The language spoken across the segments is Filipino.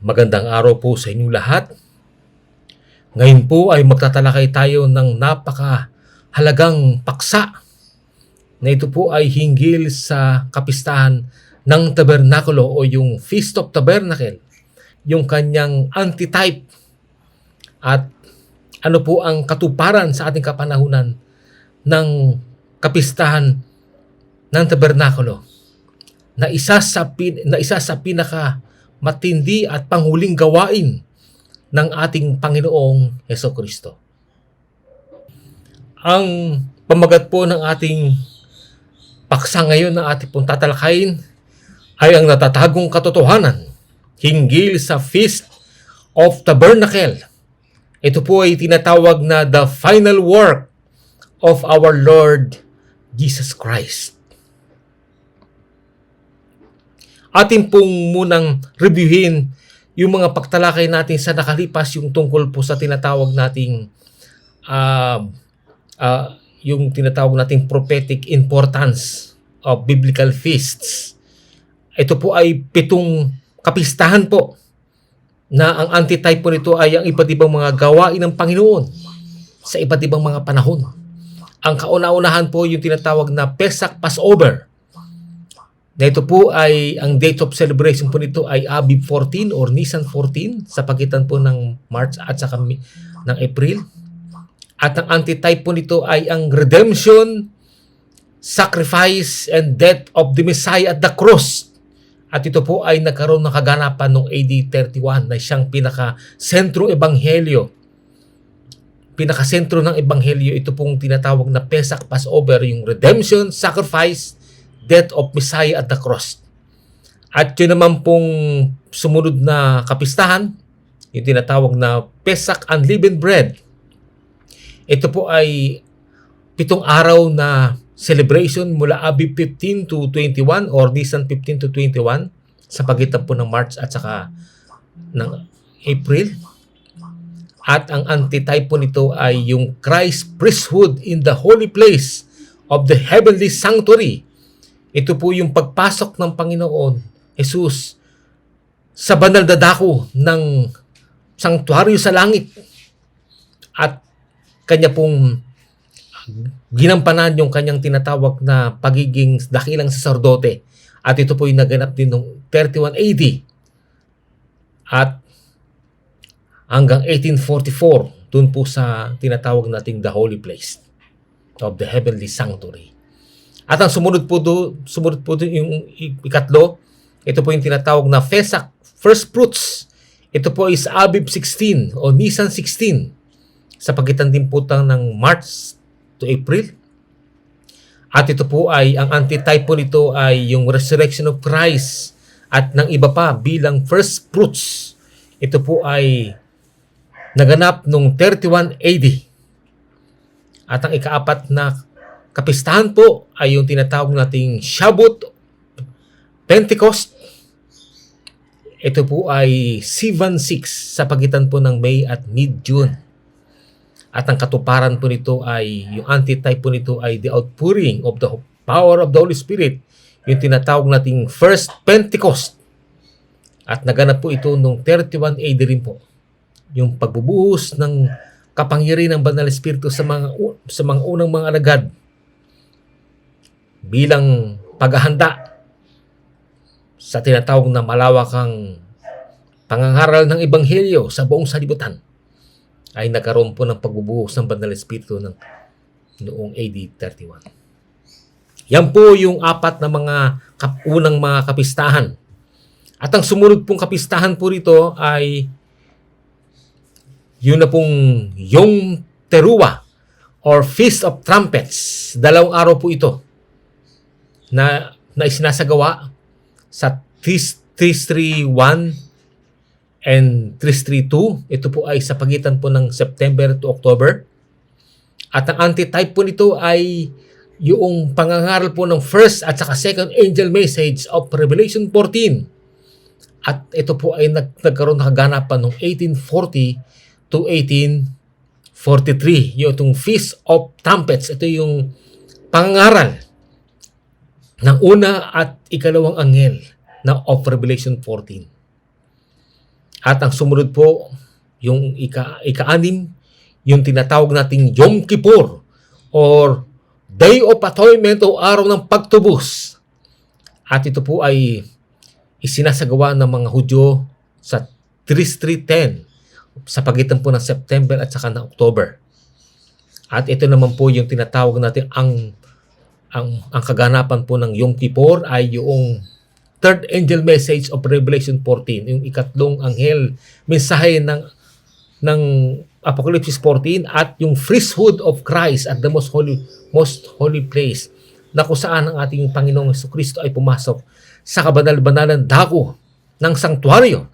Magandang araw po sa inyong lahat. Ngayon po ay magtatalakay tayo ng napakahalagang paksa na ito po ay hinggil sa kapistahan ng Tabernakulo o yung Feast of Tabernacle, yung kanyang antitype at ano po ang katuparan sa ating kapanahunan ng kapistahan ng Tabernakulo na isa sa pinaka matindi at panghuling gawain ng ating Panginoong Hesukristo. Ang pamagat po ng ating paksa ngayon na ating pong tatalakayin ay ang natatagong katotohanan hinggil sa Feast of Tabernacle. Ito po ay tinatawag na the final work of our Lord Jesus Christ. Atin pong munang reviewin yung mga pagtalakay natin sa nakalipas, yung tungkol po sa tinatawag nating prophetic importance of biblical feasts. Ito po ay 7 kapistahan po na ang antitype po nito ay ang iba't ibang mga gawain ng Panginoon sa iba't ibang mga panahon. Ang kauna-unahan po yung tinatawag na Pesach Passover. Na ito po ay, ang date of celebration po nito ay Abib 14 or Nisan 14 sa pagitan po ng March at saka ng April. At ang antitype po nito ay ang redemption, sacrifice, and death of the Messiah at the cross. At ito po ay nagkaroon ng kaganapan noong AD 31 na siyang pinaka-sentro ebanghelyo. Pinaka-sentro ng ebanghelyo, ito pong tinatawag na Pesach Passover, yung redemption, sacrifice, death of Messiah at the cross. At yun naman pong sumunod na kapistahan, yung tinatawag na Pesach Unleavened Bread. Ito po ay 7 araw na celebration mula Abib 15 to 21 or Nisan 15 to 21 sa pagitan po ng March at saka ng April. At ang antitype po nito ay yung Christ priesthood in the holy place of the heavenly sanctuary. Ito po yung pagpasok ng Panginoon Jesus sa banal na dako ng sanktuaryo sa langit at kanya pong ginampanan yung kanyang tinatawag na pagiging dakilang saserdote. At ito po yung naganap din noong 31 AD at hanggang 1844 dun po sa tinatawag nating the holy place of the heavenly sanctuary. At ang sumunod po doon yung ikatlo, ito po yung tinatawag na Pesach First Fruits. Ito po is Abib 16 o Nisan 16 sa pagitan din po ng March to April. At ito po ay, ang antitype po nito ay yung resurrection of Christ at ng iba pa bilang first fruits. Ito po ay naganap noong 31 AD. At ang ikaapat na kapistahan po ay yung tinatawag nating Shavuot Pentecost. Ito po ay Sivan 6 sa pagitan po ng May at mid-June. At ang katuparan po nito ay, yung antitype po nito ay the outpouring of the power of the Holy Spirit. Yung tinatawag nating First Pentecost. At naganap po ito noong 31 AD rin po. Yung pagbubuhos ng kapangyarihan ng Banal Espiritu sa mga unang mga alagad bilang paghahanda sa tinatawag na malawakang pangangaral ng Ebanghelyo sa buong sanlibutan, ay nagkaroon po ng pagbubuhos ng Banal Espiritu noong AD 31. Yan po yung 4 na mga unang mga kapistahan. At ang sumunod pong kapistahan po rito ay yun na pong Yom Teruah or Feast of Trumpets. 2 araw po ito na isinasagawa sa 331 and 332. Ito po ay sa pagitan po ng September to October. At ang antitype po nito ay yung pangangaral po ng first at saka second angel message of Revelation 14. At ito po ay nagkaroon ng kaganapan noong 1840 to 1843. Yung itong Feast of Trumpets. Ito yung pangangaral ng una at ikalawang anghel na of Revelation 14. At ang sumunod po, yung ika-anim, yung tinatawag nating Yom Kippur or Day of Atonement o Araw ng Pagtubos. At ito po ay isinasagawa ng mga Hudyo sa Tishrei sa pagitan po ng September at saka ng October. At ito naman po yung tinatawag natin ang kaganapan po ng Yom Kippur ay yung third angel message of Revelation 14, yung ikatlong anghel, mensahe ng Apocalypse 14 at yung priesthood of Christ at the most holy place na kung saan ang ating Panginoong Jesucristo ay pumasok sa kabanal-banalan dako ng sanktuaryo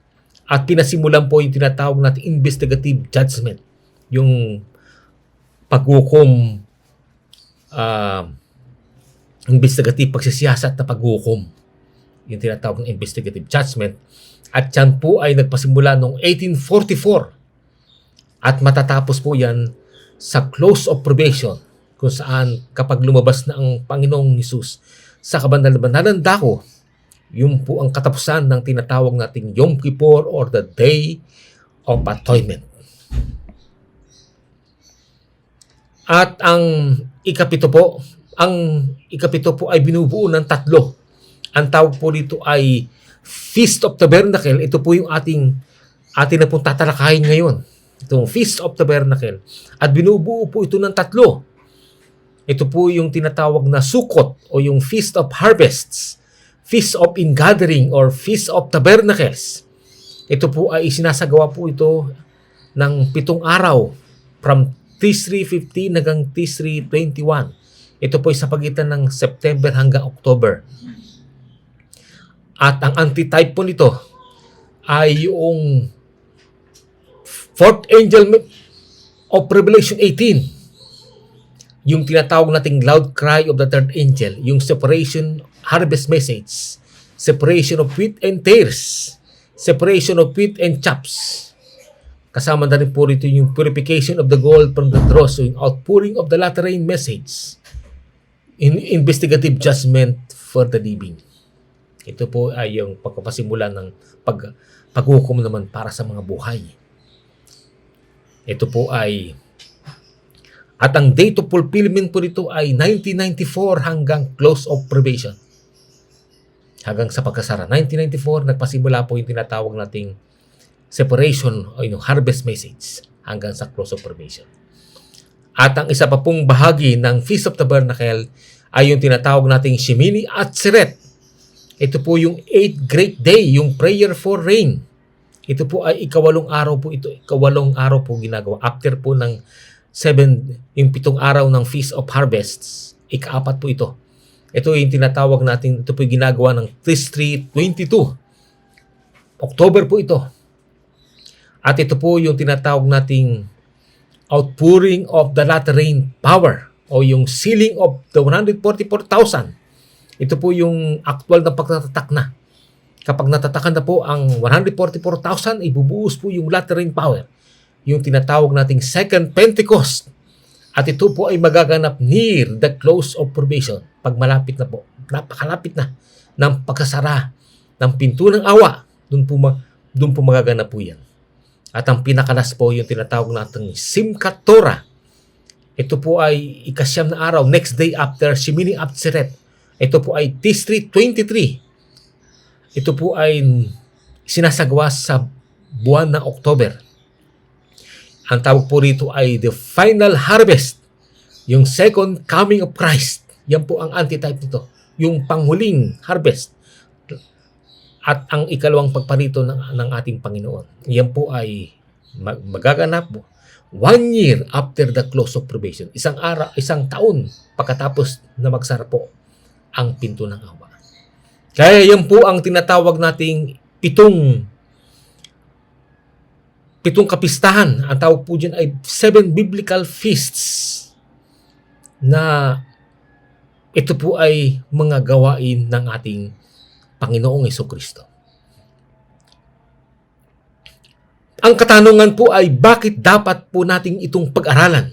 at pinasimulan po yung tinatawag natin investigative judgment, yung paghukom, investigative pagsisiyasat na paghukom, yung tinatawag ng investigative judgment. At yan po ay nagpasimula noong 1844 at matatapos po yan sa close of probation, kung saan kapag lumabas na ang Panginoong Hesus sa kabanal-banalan dako, yun po ang katapusan ng tinatawag nating Yom Kippur or the Day of Atonement. At ang ikapito po ay binubuo ng tatlo. Ang tawag po dito ay Feast of Tabernacle. Ito po yung atin na pong tatalakayin ngayon. Itong Feast of Tabernacle. At binubuo po ito ng tatlo. Ito po yung tinatawag na Sukkot o yung Feast of Harvests, Feast of Ingathering or Feast of Tabernacles. Ito po ay isinasagawa po ito ng 7 araw from Tishrei 15 hanggang Tishrei 21. Ito po ay sa pagitan ng September hanggang October. At ang antitype po nito ay yung fourth angel of Revelation 18. Yung tinatawag nating loud cry of the third angel, yung separation harvest message, separation of wheat and tares, separation of wheat and chaffs. Kasama na rin po rito yung purification of the gold from the dross, so yung outpouring of the latter rain message, in investigative judgment for the living. Ito po ay yung pagpapasimula ng paghukom naman para sa mga buhay. Ito po ay, at ang date of fulfillment po nito ay 1994 hanggang close of probation. Hanggang sa pagkasara. 1994, nagpasimula po yung tinatawag nating separation o yung harvest message hanggang sa close of probation. At ang isa pa pong bahagi ng Feast of Tabernacle ay yung tinatawag nating Shemini Atzeret. Ito po yung 8th great day, yung prayer for rain. Ito po ay ikawalong araw po ito. Ikawalong araw po ginagawa. After po ng 7, yung 7 araw ng Feast of Harvests, ikaapat po ito. Ito yung tinatawag natin, ito po yung ginagawa ng Tishrei 22. October po ito. At ito po yung tinatawag nating outpouring of the latter rain power o yung sealing of the 144,000. Ito po yung actual na pagtatatak na. Kapag natatakan na po ang 144,000, ibubuhos po yung latter rain power. Yung tinatawag nating Second Pentecost. At ito po ay magaganap near the close of probation. Pag malapit na po, napakalapit na ng pagkasara ng pinto ng awa, doon po magaganap po yan. At ang pinakalas po yung tinatawag nating Simchat Torah. Ito po ay ikasyam na araw, next day after Shemini Atzeret. Ito po ay Tishrei 23. Ito po ay sinasagawa sa buwan ng October. Ang tawag po rito ay the final harvest, yung second coming of Christ. Yan po ang antitype nito, yung panghuling harvest. At ang ikalawang pagparito ng ating Panginoon. Yan po ay magaganap 1 year after the close of probation. Isang taon pagkatapos na magsara po ang pinto ng awa. Kaya yan po ang tinatawag nating pitong kapistahan. Ang tawag po dyan ay 7 biblical feasts na ito po ay mga gawain ng ating Panginoong Jesucristo. Ang katanungan po ay bakit dapat po nating itong pag-aralan?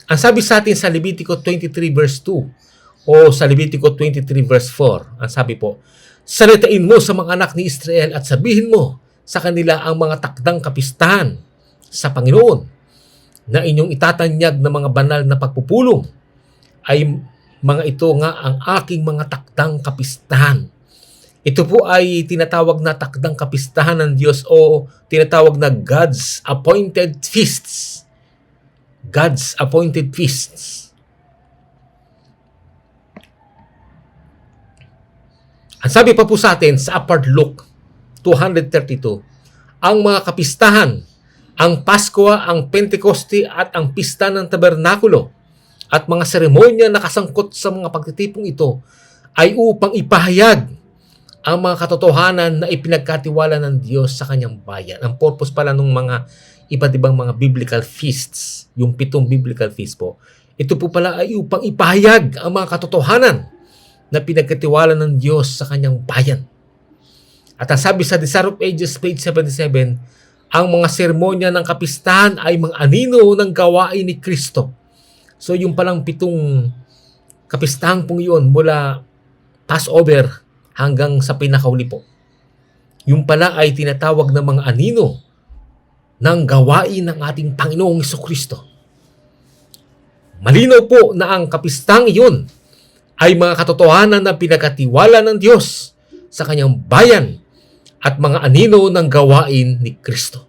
Ang sabi sa atin sa Levitico 23 verse 2 o sa Levitico 23 verse 4, ang sabi po, salitain mo sa mga anak ni Israel at sabihin mo, sa kanila ang mga takdang kapistahan sa Panginoon na inyong itatanyag na mga banal na pagpupulong, ay mga ito nga ang aking mga takdang kapistahan. Ito po ay tinatawag na takdang kapistahan ng Diyos o tinatawag na God's appointed feasts. God's appointed feasts. Ang sabi pa po sa atin sa Upward Look 232, ang mga kapistahan, ang Pasko, ang Pentecoste at ang Pista ng Tabernakulo at mga seremonya na kasangkot sa mga pagtitipong ito ay upang ipahayag ang mga katotohanan na ipinagkatiwala ng Diyos sa kanyang bayan. Ang purpose pala ng mga iba't ibang mga biblical feasts, yung 7 biblical feasts po, ito po pala ay upang ipahayag ang mga katotohanan na pinagkatiwala ng Diyos sa kanyang bayan. At ang sabi sa Desire of Ages, page 77, ang mga seremonya ng kapistahan ay mga anino ng gawain ni Kristo. So yung palang 7 kapistahan pong yun mula Passover hanggang sa pinakauli po. Yung pala ay tinatawag na mga anino ng gawain ng ating Panginoong Jesucristo. Malinaw po na ang kapistang iyon ay mga katotohanan na pinagkatiwala ng Diyos sa kanyang bayan at mga anino ng gawain ni Kristo.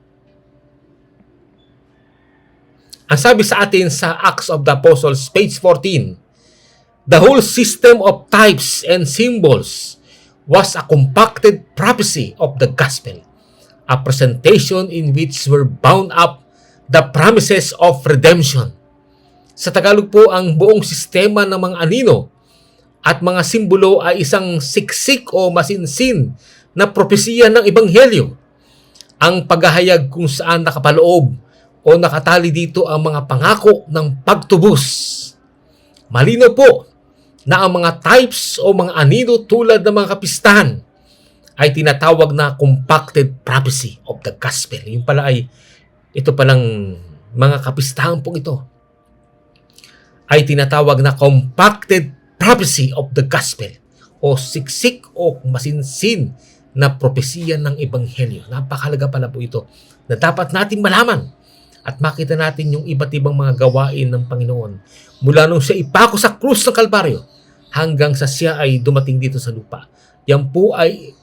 Ang sabi sa atin sa Acts of the Apostles, page 14, the whole system of types and symbols was a compacted prophecy of the gospel, a presentation in which were bound up the promises of redemption. Sa Tagalog po, ang buong sistema ng mga anino at mga simbolo ay isang siksik o masinsin na propesiya ng Ebanghelyo. Ang paghahayag kung saan nakapaloob o nakatali dito ang mga pangako ng pagtubos. Malinaw po na ang mga types o mga anino tulad ng mga kapistahan ay tinatawag na compacted prophecy of the gospel. Yung pala ay, ito palang mga kapistahan pong ito ay tinatawag na compacted prophecy of the gospel o siksik o masinsin na propesiya ng Ebanghelyo. Napakahalaga pala po ito na dapat natin malaman at makita natin yung iba't ibang mga gawain ng Panginoon mula nung siya ipako sa krus ng Kalbaryo hanggang sa siya ay dumating dito sa lupa. Yan po ay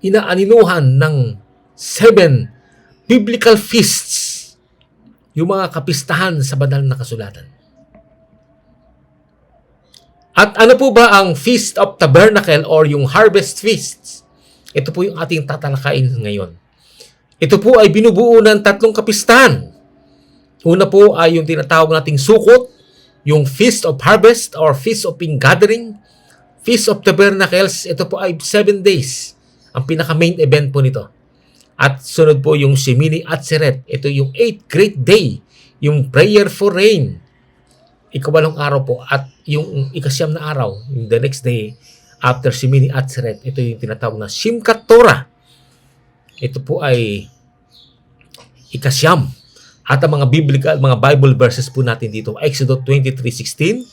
inaaninuhan ng 7 biblical feasts, yung mga kapistahan sa banal na kasulatan. At ano po ba ang Feast of Tabernacle or yung Harvest Feasts? Ito po yung ating tatalakayin ngayon. Ito po ay binubuo ng 3 kapistahan. Una po ay yung tinatawag nating Sukot, yung Feast of Harvest or Feast of Ingathering, Feast of Tabernacles. Ito po ay 7 days. Ang pinaka-main event po nito. At sunod po yung Shemini Atzeret. Ito yung 8th great day, yung Prayer for Rain. 8 araw po. At yung 9 na araw, yung the next day, after Shemini Atzeret, ito yung tinatawag na Simchat Torah. Ito po ay 9. At ang mga mga Bible verses po natin dito, Exodus 23:16,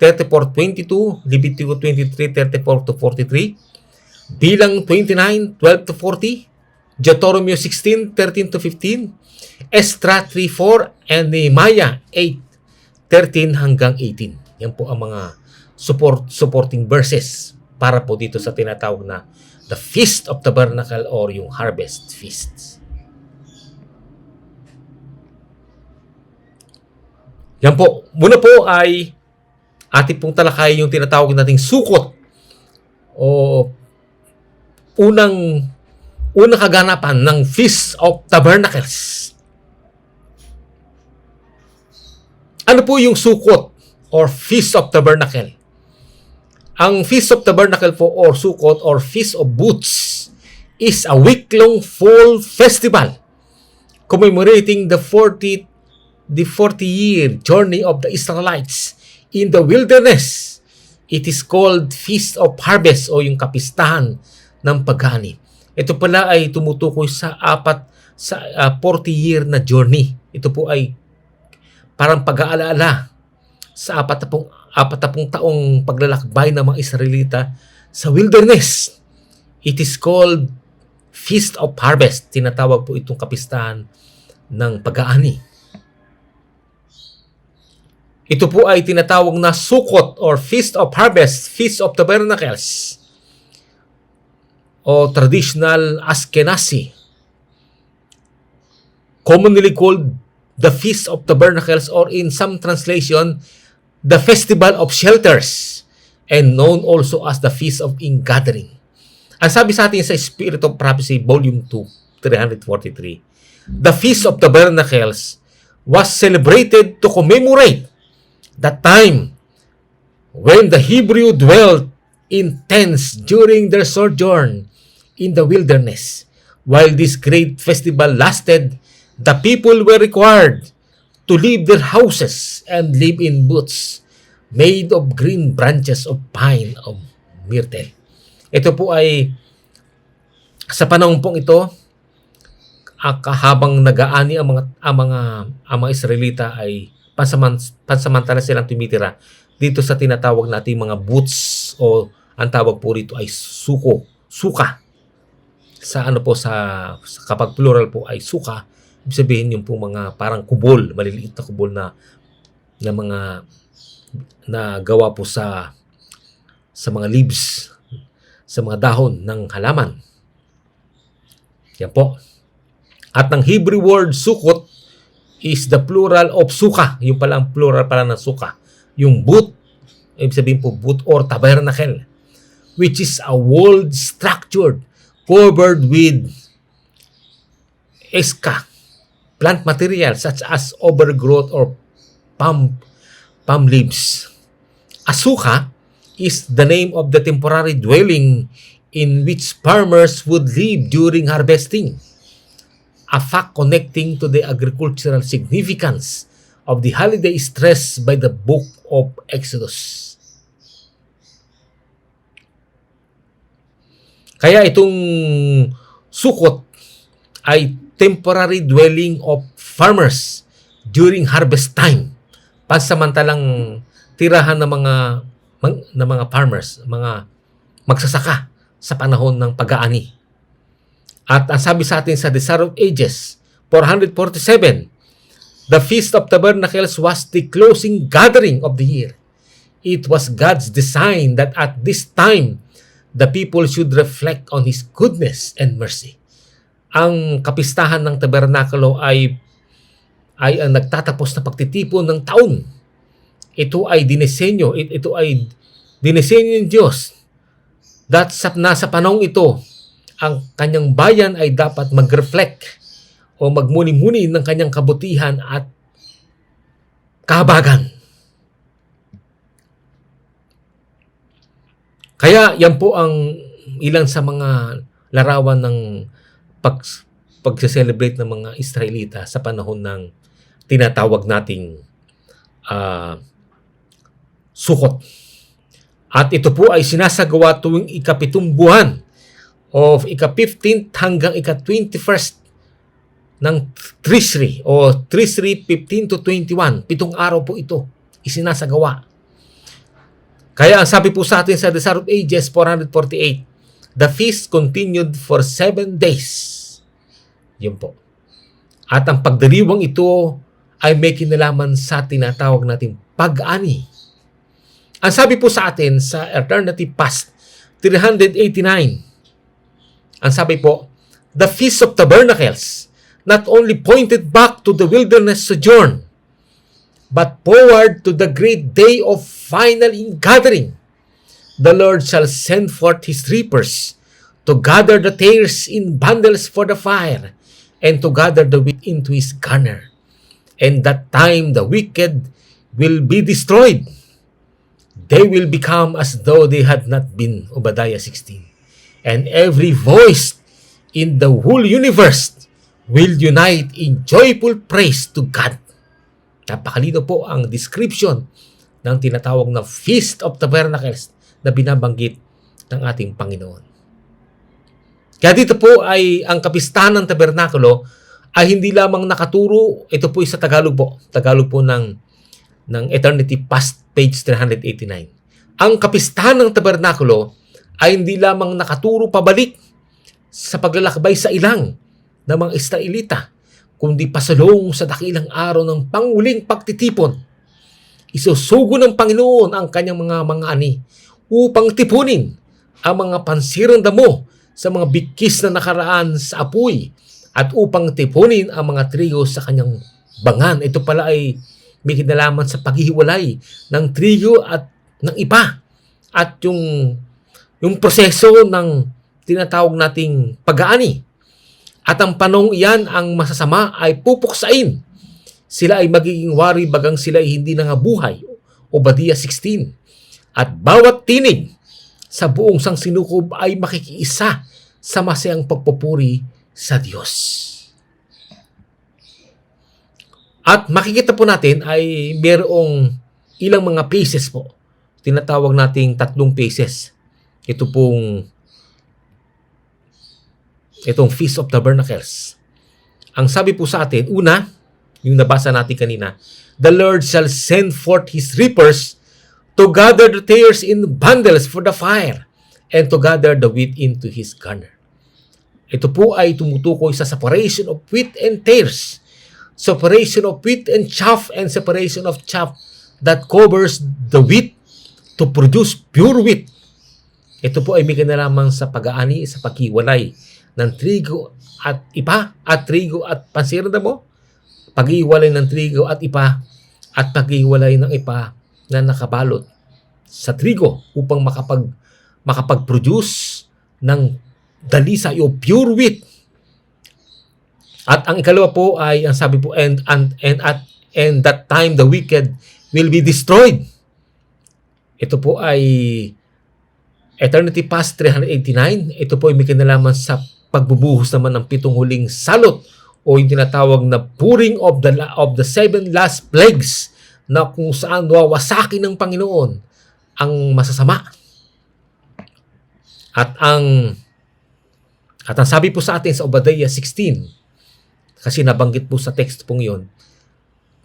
34:22, Leviticus 23:34-43, Bilang 29:12-40, Deuteronomy 16:13-15, Esdra 3:4, and Nehemiah 8:13-18. Yan po ang mga supporting verses para po dito sa tinatawag na the Feast of Tabernacle or yung Harvest Feasts. Yan po. Muna po ay ating pong talakay yung tinatawag nating Sukot o unang kaganapan ng Feast of Tabernacles. Ano po yung Sukot or Feast of Tabernacle? Ang Feast of Tabernacle po or Sukot or Feast of Booths is a week-long fall festival commemorating the 40-year journey of the Israelites in the wilderness. It is called Feast of Harvest o yung kapistahan ng pag-ani. Ito pala ay tumutukoy sa 40-year na journey. Ito po ay parang pag-aalaala sa 40 taong paglalakbay ng mga Israelita sa wilderness. It is called Feast of Harvest. Tinatawag po itong kapistahan ng pag-aani. Ito po ay tinatawag na Sukkot or Feast of Harvest, Feast of Tabernacles, o traditional Ashkenazi, commonly called the Feast of Tabernacles, or in some translation, the Festival of Shelters, and known also as the Feast of Ingathering. Ang sabi sa atin sa Spirit of Prophecy, Volume 2, 343, the Feast of Tabernacles was celebrated to commemorate the time when the Hebrew dwelt in tents during their sojourn in the wilderness. While this great festival lasted, the people were required to leave their houses and live in booths made of green branches of pine of myrtle. Ito po ay sa panahon pong ito, habang nag-aani ang mga Israelita ay pansamantala silang tumitira dito sa tinatawag nating mga booths, o ang tawag po rito ay suka. Sa kapag plural po ay suka, ibig sabihin yung po mga parang kubol, maliliit na kubol na mga na gawa po sa mga leaves, sa mga dahon ng halaman. Yan po. At ang Hebrew word sukot is the plural of suka. Yung pala ang plural pala ng suka. Yung booth, ibig sabihin po booth or tabernacle, which is a walled structure covered with eska, plant material such as overgrowth or palm leaves. Asuka is the name of the temporary dwelling in which farmers would live during harvesting, a fact connecting to the agricultural significance of the holiday stressed by the book of Exodus. Kaya itong sukot ay temporary dwelling of farmers during harvest time. Pansamantalang tirahan ng mga farmers, mga magsasaka sa panahon ng pag-aani. At ang sabi sa atin sa Desire of Ages 447, the Feast of Tabernacles was the closing gathering of the year. It was God's design that at this time, the people should reflect on His goodness and mercy. Ang kapistahan ng tabernakulo ay ang nagtatapos na pagtitipon ng taon. Ito ay dinisenyo ng Diyos that nasa panahong ito, ang kanyang bayan ay dapat mag-reflect o magmuni-muni ng kanyang kabutihan at kahabagan. Kaya yan po ang ilan sa mga larawan ng pag-celebrate ng mga Israelita sa panahon ng tinatawag nating Sukkot. At ito po ay sinasagawa tuwing ika-7 buwan of ika-15th hanggang ika-21st ng Tishri o Tishri 15 to 21. 7 araw po ito isinasagawa. Kaya ang sabi po sa atin sa Desire of Ages 448, the feast continued for 7 days. Yun po. At ang pagdiriwang ito ay may kinalaman sa tinatawag nating pag-ani. Ang sabi po sa atin sa Eternity Past 389, ang sabi po, the Feast of Tabernacles not only pointed back to the wilderness sojourn, but forward to the great day of final ingathering. The Lord shall send forth His reapers to gather the tares in bundles for the fire, and to gather the wheat into His garner. And that time the wicked will be destroyed. They will become as though they had not been. Obadiah 16. And every voice in the whole universe will unite in joyful praise to God. Napakalino po ang description ng tinatawag na Feast of Tabernacles na binabanggit ng ating Panginoon. Kaya dito po ay ang kapistahan ng tabernakulo ay hindi lamang nakaturo, ito po ay sa Tagalog po ng Eternity Past, page 389. Ang kapistahan ng tabernakulo ay hindi lamang nakaturo pabalik sa paglalakbay sa ilang ng mga Israelita, kundi pasalong sa dakilang araw ng panguling pagtitipon. Isusugo ng Panginoon ang kanyang mga ani upang tipunin ang mga pansirang damo sa mga bikis na nakaraan sa apoy at upang tipunin ang mga trigo sa kanyang bangan. Ito pala ay may kinalaman sa paghihiwalay ng trigo at ng iba at yung proseso ng tinatawag nating pag-aani. At ang panong iyan ang masasama ay pupuksain. Sila ay magiging wari bagang sila ay hindi nangabuhay. Obadiah 16. At bawat tinig sa buong sangsinukob ay makikiisa sa masayang pagpupuri sa Diyos. At makikita po natin ay mayroong ilang mga phases po. Tinatawag nating 3 phases. Itong Feast of Tabernacles. Ang sabi po sa atin, una, yung nabasa natin kanina, the Lord shall send forth His reapers to gather the tares in bundles for the fire and to gather the wheat into His garner. Ito po ay tumutukoy sa separation of wheat and tares. Separation of wheat and chaff and separation of chaff that covers the wheat to produce pure wheat. Ito po ay may kinalaman sa pag-aani, sa paghiwalay ng trigo at ipa at trigo at pansirang damo. Paghiwalay ng trigo at ipa at paghiwalay ng ipa na nakabalot sa trigo upang makapag-produce ng dalisay o pure wheat. At ang ikalawa po ay ang sabi po and that time the wicked will be destroyed. Ito po ay Eternity Past 389. Ito po ay may kinalaman sa pagbubuhos naman ng 7 huling salot o yung tinatawag na pouring of the 7 last plagues na kung saan wawasakin ng Panginoon ang masasama. At ang sabi po sa atin sa Obadiah 16, kasi nabanggit po sa text pong yun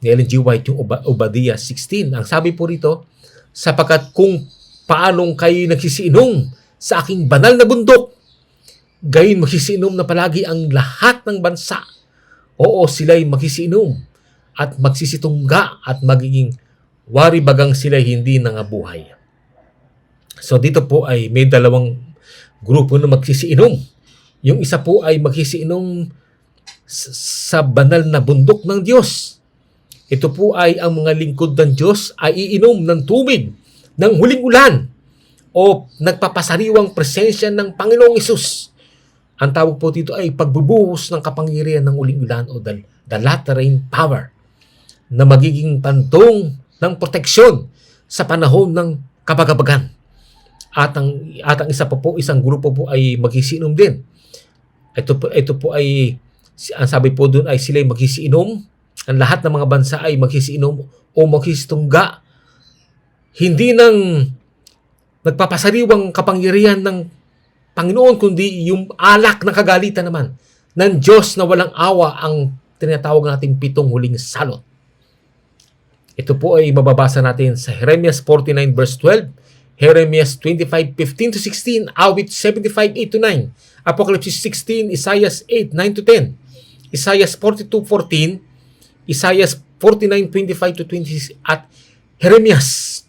ni Ellen G. White yung Obadiah 16. Ang sabi po rito, sapagkat kung paanong kayo nagsisiinom sa aking banal na bundok, gayon magsisiinom na palagi ang lahat ng bansa. Oo, sila'y magsisiinom at magsisitungga at magiging wari bagang sila'y hindi nangabuhay. So dito po ay may dalawang grupo na magsisiinom. Yung isa po ay magsisiinom sa banal na bundok ng Diyos. Ito po ay ang mga lingkod ng Diyos ay iinom ng tubig ng huling ulan o nagpapasariwang presensya ng Panginoong Hesus. Ang tawag po dito ay pagbubuhos ng kapangyarihan ng huling ulan o the latter rain power na magiging pantong ng proteksyon sa panahon ng kabagabagan. At ang isa pa po, isang grupo po ay magsisiinom din. Ito po ay ang sabi po doon ay sila'y magsisiinom. Ang lahat ng mga bansa ay magsisiinom o magsisitungga. Hindi nang nagpapasariwang kapangyarihan ng Panginoon, kundi yung alak na kagalitan naman ng Diyos na walang awa ang tinatawag nating 7 huling salot. Ito po ay mababasa natin sa Jeremias 49 verse 12, Jeremias 25:15-16, Awit 75:8-9, Apocalypse 16, Isaiah 8:9-10, Isaiah 42:14, Isaiah 49:25-26 at Jeremias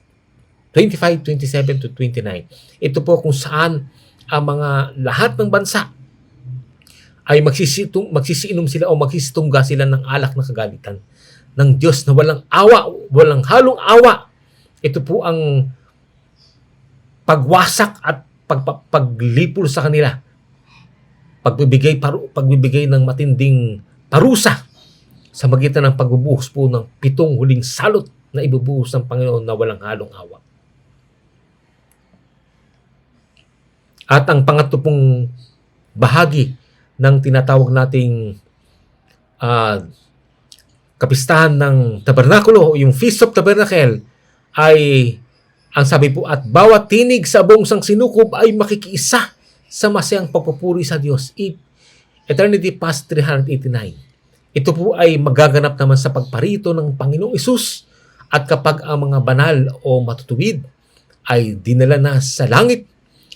25:27-29. Ito po kung saan ang mga lahat ng bansa ay magsisiinom sila o magsisitungga sila ng alak na kagalitan ng Diyos na walang awa, walang halong awa. Ito po ang pagwasak at paglipol sa kanila. Pagbibigay ng matinding parusa sa magitan ng pagbubuhos po ng 7 huling salot na ibubuhos ng Panginoon na walang halong awa. At ang pangatlo pong bahagi ng tinatawag nating kapistahan ng Tabernakulo o yung Feast of Tabernacle ay ang sabi po, at bawat tinig sa buong sangsinukob ay makikiisa sa masayang pagpupuri sa Diyos. Eternity Past 389. Ito po ay magaganap naman sa pagparito ng Panginoong Hesus at kapag ang mga banal o matutuwid ay dinala na sa langit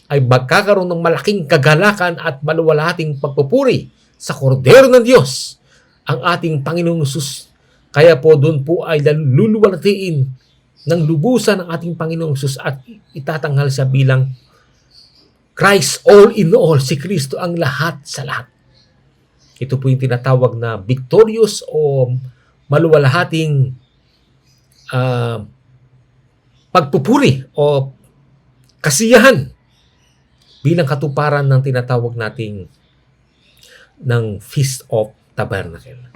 ay magkakaroon ng malaking kagalakan at maluwalhating pagpupuri sa kordero ng Diyos, ang ating Panginoong Hesus. Kaya po doon po ay luluwalhatiin ng lubusan ng ating Panginoong Hesus at itatanghal siya bilang Christ all in all. Si Kristo ang lahat sa lahat. Ito po yung tinatawag na victorious o maluwalhating pagpupuri o kasiyahan bilang katuparan ng tinatawag nating ng Feast of Tabernacle.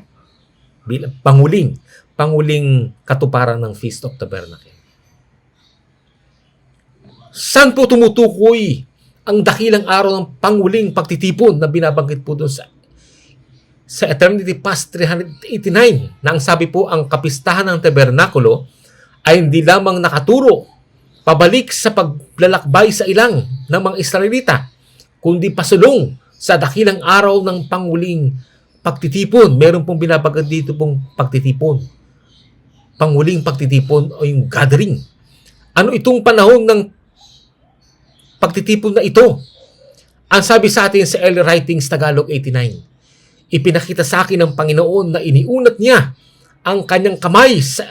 Bilang panguling katuparan ng Feast of Tabernacle. Saan po tumutukoy ang dakilang araw ng panguling pagtitipon na binabanggit po doon sa Eternity Past 389 na ang sabi po ang kapistahan ng tabernakulo ay hindi lamang nakaturo pabalik sa paglalakbay sa ilang ng mga Israelita, kundi pasulong sa dakilang araw ng panguling pagtitipon. Meron pong binabanggit dito pong pagtitipon. Panguling pagtitipon o yung gathering. Ano itong panahon ng pagtitipon na ito? Ang sabi sa atin sa Early Writings Tagalog 89, ipinakita sa akin ng Panginoon na iniunat niya ang kanyang kamay sa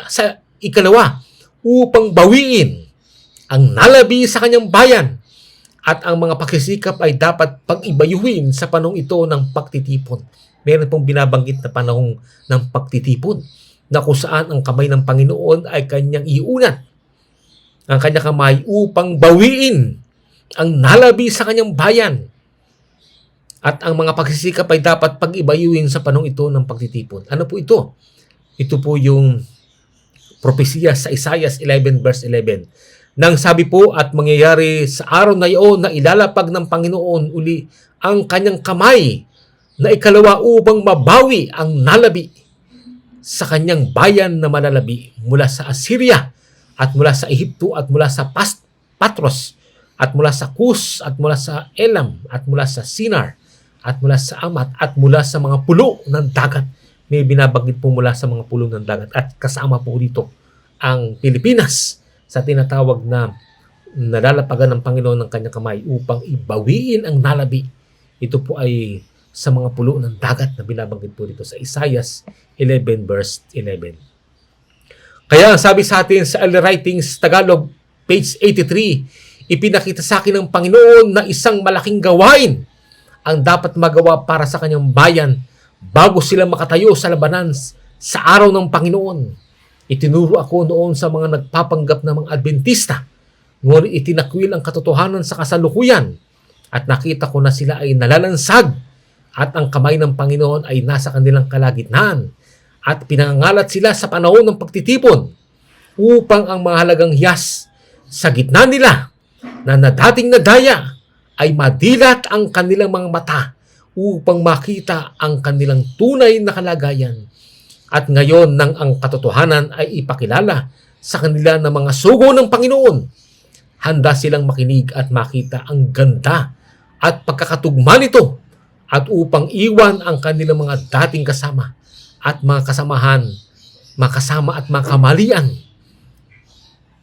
ikalawa upang bawiin ang nalabi sa kanyang bayan at ang mga pagsisikap ay dapat pag-ibayuhin sa panahong ito ng pagtitipon. Meron pong binabanggit na panahong ng pagtitipon na kung saan ang kamay ng Panginoon ay kanyang iunat ang kanyang kamay upang bawiin ang nalabi sa kanyang bayan. At ang mga pagsisikap ay dapat pag-ibayuhin sa panahong ito ng pagtitipon. Ano po ito? Ito po yung propesiya sa Isaiah 11 verse 11. Nang sabi po at mangyayari sa araw na iyon na ilalapag ng Panginoon uli ang kanyang kamay na ikalawa upang mabawi ang nalabi sa kanyang bayan na malalabi mula sa Assyria at mula sa Ehipto at mula sa Patros at mula sa Kus at mula sa Elam at mula sa Sinar at mula sa Amat at mula sa mga pulo ng dagat. May binabanggit po mula sa mga pulo ng dagat at kasama po dito ang Pilipinas sa tinatawag na nalalapagan ng Panginoon ng kanyang kamay upang ibawiin ang nalabi. Ito po ay sa mga pulo ng dagat na binabanggit po dito sa Isaiah 11 verse 11. Kaya sabi sa atin sa Early Writings Tagalog page 83, ipinakita sa akin ng Panginoon na isang malaking gawain ang dapat magawa para sa kanyang bayan bago sila makatayo sa labanan sa araw ng Panginoon. Itinuro ako noon sa mga nagpapanggap na mga Adventista, ngunit itinakwil ang katotohanan sa kasalukuyan at nakita ko na sila ay nalalansag at ang kamay ng Panginoon ay nasa kanilang kalagitnaan at pinangangalat sila sa panahon ng pagtitipon upang ang mahalagang hiyas sa gitna nila na dating nadaya ay madilat ang kanilang mga mata upang makita ang kanilang tunay na kalagayan. At ngayon nang ang katotohanan ay ipakilala sa kanila ng mga sugo ng Panginoon, handa silang makinig at makita ang ganda at pagkakatugma nito at upang iwan ang kanilang mga dating kasama at mga kasamahan, mga kasama at mga kamalian.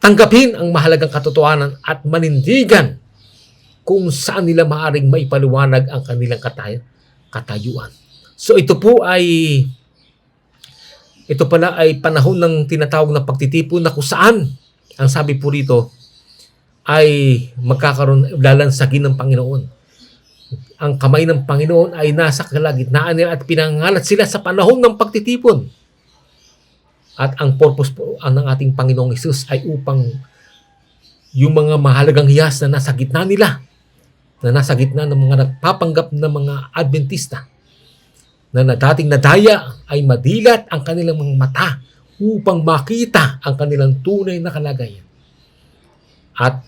Tanggapin ang mahalagang katotohanan at manindigan kung saan nila maaring maipaliwanag ang kanilang katayuan. So ito pala ay panahon ng tinatawag na pagtitipon na kung saan, ang sabi po rito, ay lalansagin ng Panginoon. Ang kamay ng Panginoon ay nasa kalagitnaan nila at pinangalat sila sa panahon ng pagtitipon. At ang purpose po ng ating Panginoong Hesus ay upang yung mga mahalagang hiyas na nasa gitna nila, na nasa gitna ng mga nagpapanggap na mga Adventista, na dating nadaya ay madilat ang kanilang mga mata upang makita ang kanilang tunay na kalagayan. At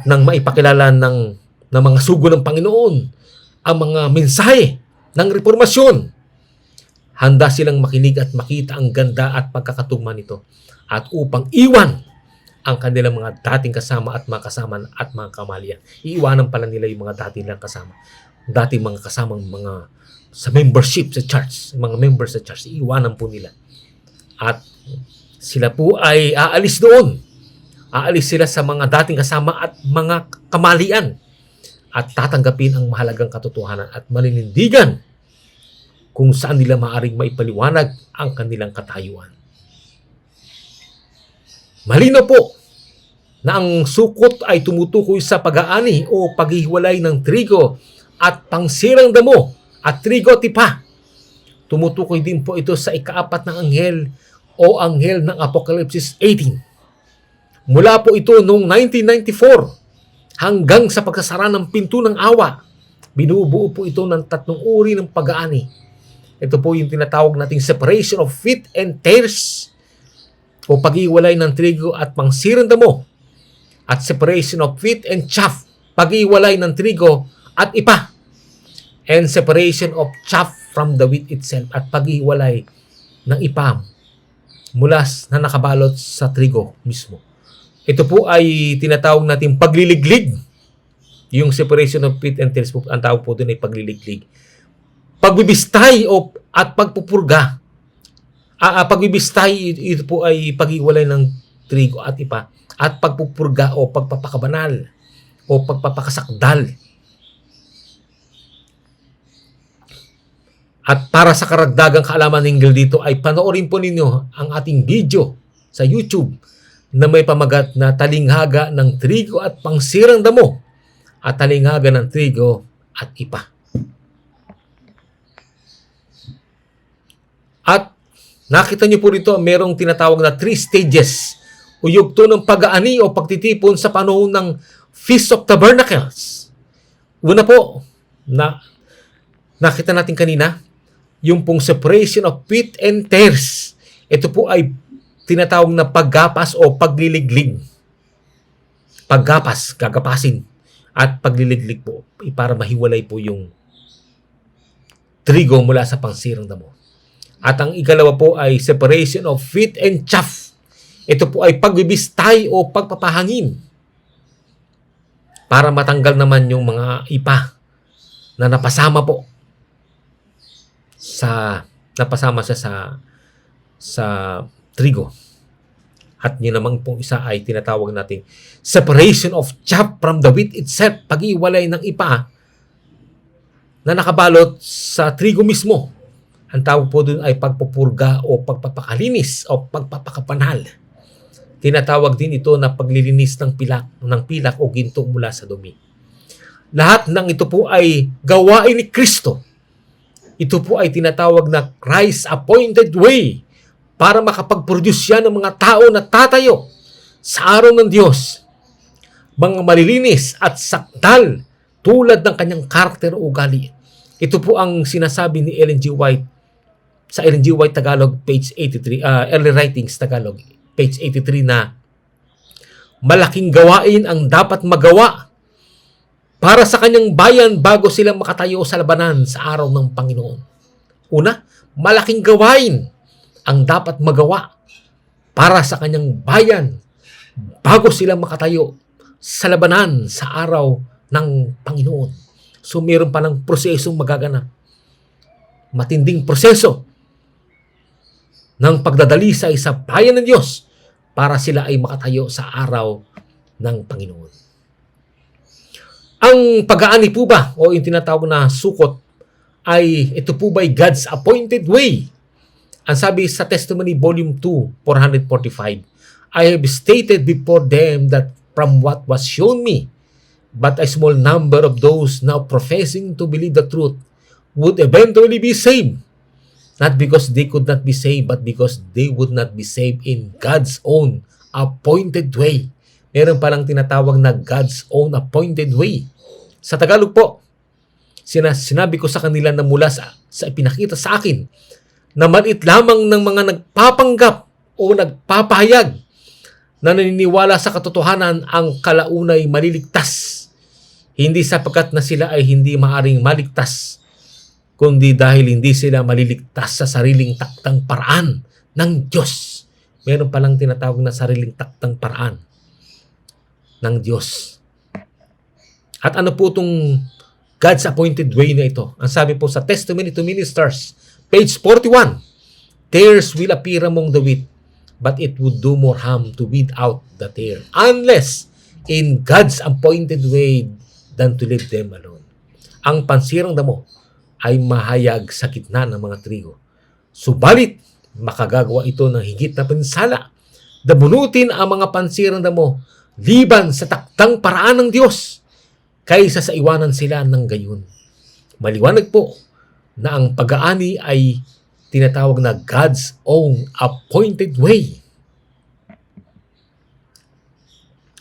nang maipakilala ng mga sugo ng Panginoon ang mga mensahe ng reformasyon, handa silang makinig at makita ang ganda at pagkakatugma nito at upang iwan ang kanilang mga dating kasama at mga kasama at mga kamalian. Iiwanan pala nila yung mga dating lang kasama. Dating mga kasamang mga sa membership sa church, mga members sa church, iiwanan po nila. At sila po ay aalis doon Aalis sila sa mga dating kasama at mga kamalian at tatanggapin ang mahalagang katotohanan at maninindigan kung saan nila maaring maipaliwanag ang kanilang katayuan. Malinaw po na ang sukot ay tumutukoy sa pag-aani o paghihiwalay ng trigo at pangsirang damo at trigo at ipa. Tumutukoy din po ito sa ikaapat ng anghel o anghel ng Apocalypse 18. Mula po ito noong 1994 hanggang sa pagsasara ng pinto ng awa. Binubuo po ito ng 3 uri ng pag-aani. Ito po yung tinatawag nating separation of wheat and tares o pag-iwalay ng trigo at pangsirang damo, at separation of wheat and chaff, pag-iwalay ng trigo at ipa, and separation of chaff from the wheat itself, at pag-iwalay ng ipa mula na nakabalot sa trigo mismo. Ito po ay tinatawag natin pagliliglig. Yung separation of wheat and tares po, ang tawag po doon ay pagliliglig. Pagbibistay at pagpupurga. Pagbibistay, ito po ay pag-iwalay ng trigo at ipa, at pagpupurga o pagpapakabanal o pagpapakasakdal. At para sa karagdagang kaalaman hinggil dito ay panoorin po ninyo ang ating video sa YouTube na may pamagat na talinghaga ng trigo at pangsirang damo at talinghaga ng trigo at ipa. At nakita niyo po dito, merong tinatawag na 3 stages o yugto ng pag-aani o pagtitipon sa panahon ng Feast of Tabernacles. Una po, nakita natin kanina, yung pong separation of wheat and tares. Ito po ay tinatawag na paggapas o pagliliglig. Paggapas, gagapasin. At pagliliglig po, para mahiwalay po yung trigo mula sa pangsirang damo. At ang ikalawa po ay separation of wheat and chaff. Ito po ay pagbibistay o pagpapahangin para matanggal naman yung mga ipa na napasama po sa trigo. At yun naman pong isa ay tinatawag natin separation of chaff from the wheat itself, pag-iwalay ng ipa na nakabalot sa trigo mismo. Ang tawag po dun ay pagpupurga o pagpapakalinis o pagpapakapanal. Tinatawag din ito na paglilinis ng pilak o ginto mula sa dumi. Lahat ng ito po ay gawain ni Kristo. Ito po ay tinatawag na Christ-appointed way para makapag-produce yan ng mga tao na tatayo sa araw ng Diyos. Mga malilinis at sakdal tulad ng kanyang karakter o ugali. Ito po ang sinasabi ni Ellen G. White sa Ellen G. White Tagalog, page 83, Early Writings Tagalog, page 83 na malaking gawain ang dapat magawa para sa kanyang bayan bago silang makatayo sa labanan sa araw ng Panginoon. Una, malaking gawain ang dapat magawa para sa kanyang bayan bago silang makatayo sa labanan sa araw ng Panginoon. So, mayroon pa ng prosesong magaganap. Matinding proseso ng pagdadalisay sa bayan ng Diyos para sila ay makatayo sa araw ng Panginoon. Ang pag-aani po ba o yung tinatawag na sukot ay ito po ba God's appointed way? Ang sabi sa Testimony Volume 2, 445, I have stated before them that from what was shown me, but a small number of those now professing to believe the truth would eventually be saved. Not because they could not be saved, but because they would not be saved in God's own appointed way. Meron palang tinatawag na God's own appointed way. Sa Tagalog po, sinabi ko sa kanila na mula sa ipinakita sa akin na maliit lamang ng mga nagpapanggap o nagpapahayag na naniniwala sa katotohanan ang kalaunay maliligtas. Hindi sapagkat na sila ay hindi maaring maligtas, kundi dahil hindi sila maliligtas sa sariling taktang paraan ng Diyos. Meron palang tinatawag na sariling taktang paraan ng Diyos. At ano po itong God's appointed way na ito? Ang sabi po sa Testimony to Ministers, page 41, tares will appear among the wheat, but it would do more harm to weed out the tare, unless in God's appointed way than to leave them alone. Ang pansirang damo ay mahayag sa gitna ng mga trigo. Subalit, makagagawa ito ng higit na pinsala. Dabunutin ang mga pansirang damo liban sa taktang paraan ng Diyos kaysa sa iwanan sila ng gayon. Maliwanag po na ang pag-aani ay tinatawag na God's own appointed way.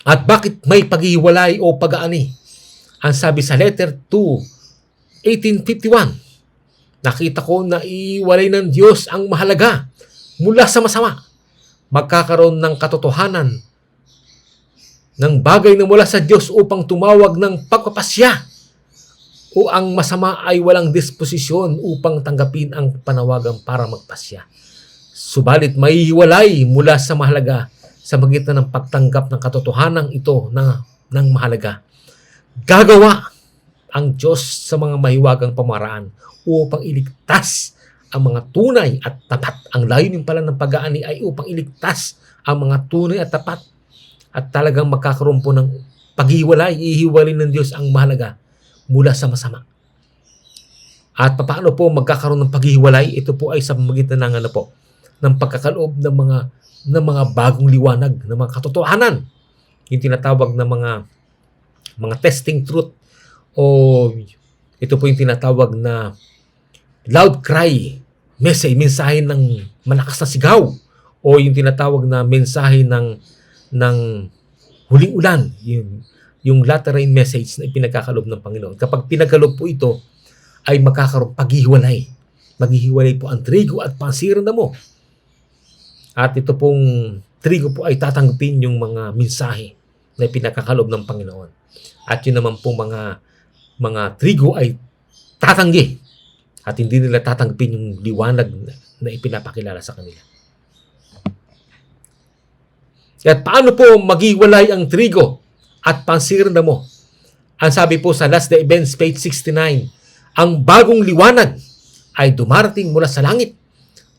At bakit may paghiwalay o pag-aani? Ang sabi sa letter 2, 1851, nakita ko na iwalay ng Diyos ang mahalaga mula sa masama. Magkakaroon ng katotohanan ng bagay na mula sa Diyos upang tumawag ng pagpapasya, o ang masama ay walang disposisyon upang tanggapin ang panawagan para magpasya. Subalit may hiwalay mula sa mahalaga sa magitan ng pagtanggap ng katotohanan ito ng mahalaga. Gagawa ang Diyos sa mga mahiwagang pamaraan upang iligtas ang mga tunay at tapat. Ang layunin pala ng pag-aani ay upang iligtas ang mga tunay at tapat. At talagang magkakaroon po ng paghiwalay, ihiwalay ng Diyos ang mahalaga mula sa masama. At paano po magkakaroon ng paghiwalay? Ito po ay sa pamamagitan ng ng pagkakaloob ng mga bagong liwanag, ng mga katotohanan. Yung tinatawag na mga testing truth, o ito po yung tinatawag na loud cry message, mensahe ng malakas na sigaw, o yung tinatawag na mensahe ng huling ulan, yung latter rain message na ipinagkakalob ng Panginoon. Kapag pinagkalob po ito, ay magkakaroon paghihiwalay. Maghihiwalay po ang trigo at pansirang damo. At ito pong trigo po ay tatanggapin yung mga mensahe na ipinagkakalob ng Panginoon. At yun naman po mga trigo ay tatanggi at hindi nila tatanggapin yung liwanag na ipinapakilala sa kanila. At paano po maghiwalay ang trigo at pansirang damo? Ang sabi po sa Last Day Events, page 69, ang bagong liwanag ay dumarating mula sa langit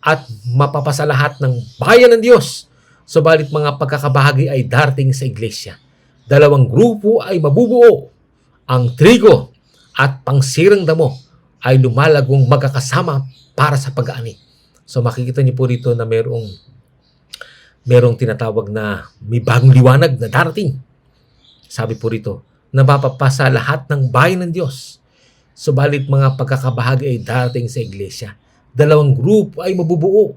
at mapapasa lahat ng bayan ng Diyos. Subalit mga pagkakabahagi ay darating sa iglesia. Dalawang grupo ay mabubuo. Ang trigo at pansirang damo ay lumalagong magkakasama para sa pag-aani. So makikita niyo po dito na merong tinatawag na may bagong liwanag na darating. Sabi po rito, na mapapasa lahat ng bayan ng Diyos. Subalit mga pagkakabahagi ay darating sa iglesia. Dalawang grupo ay mabubuo.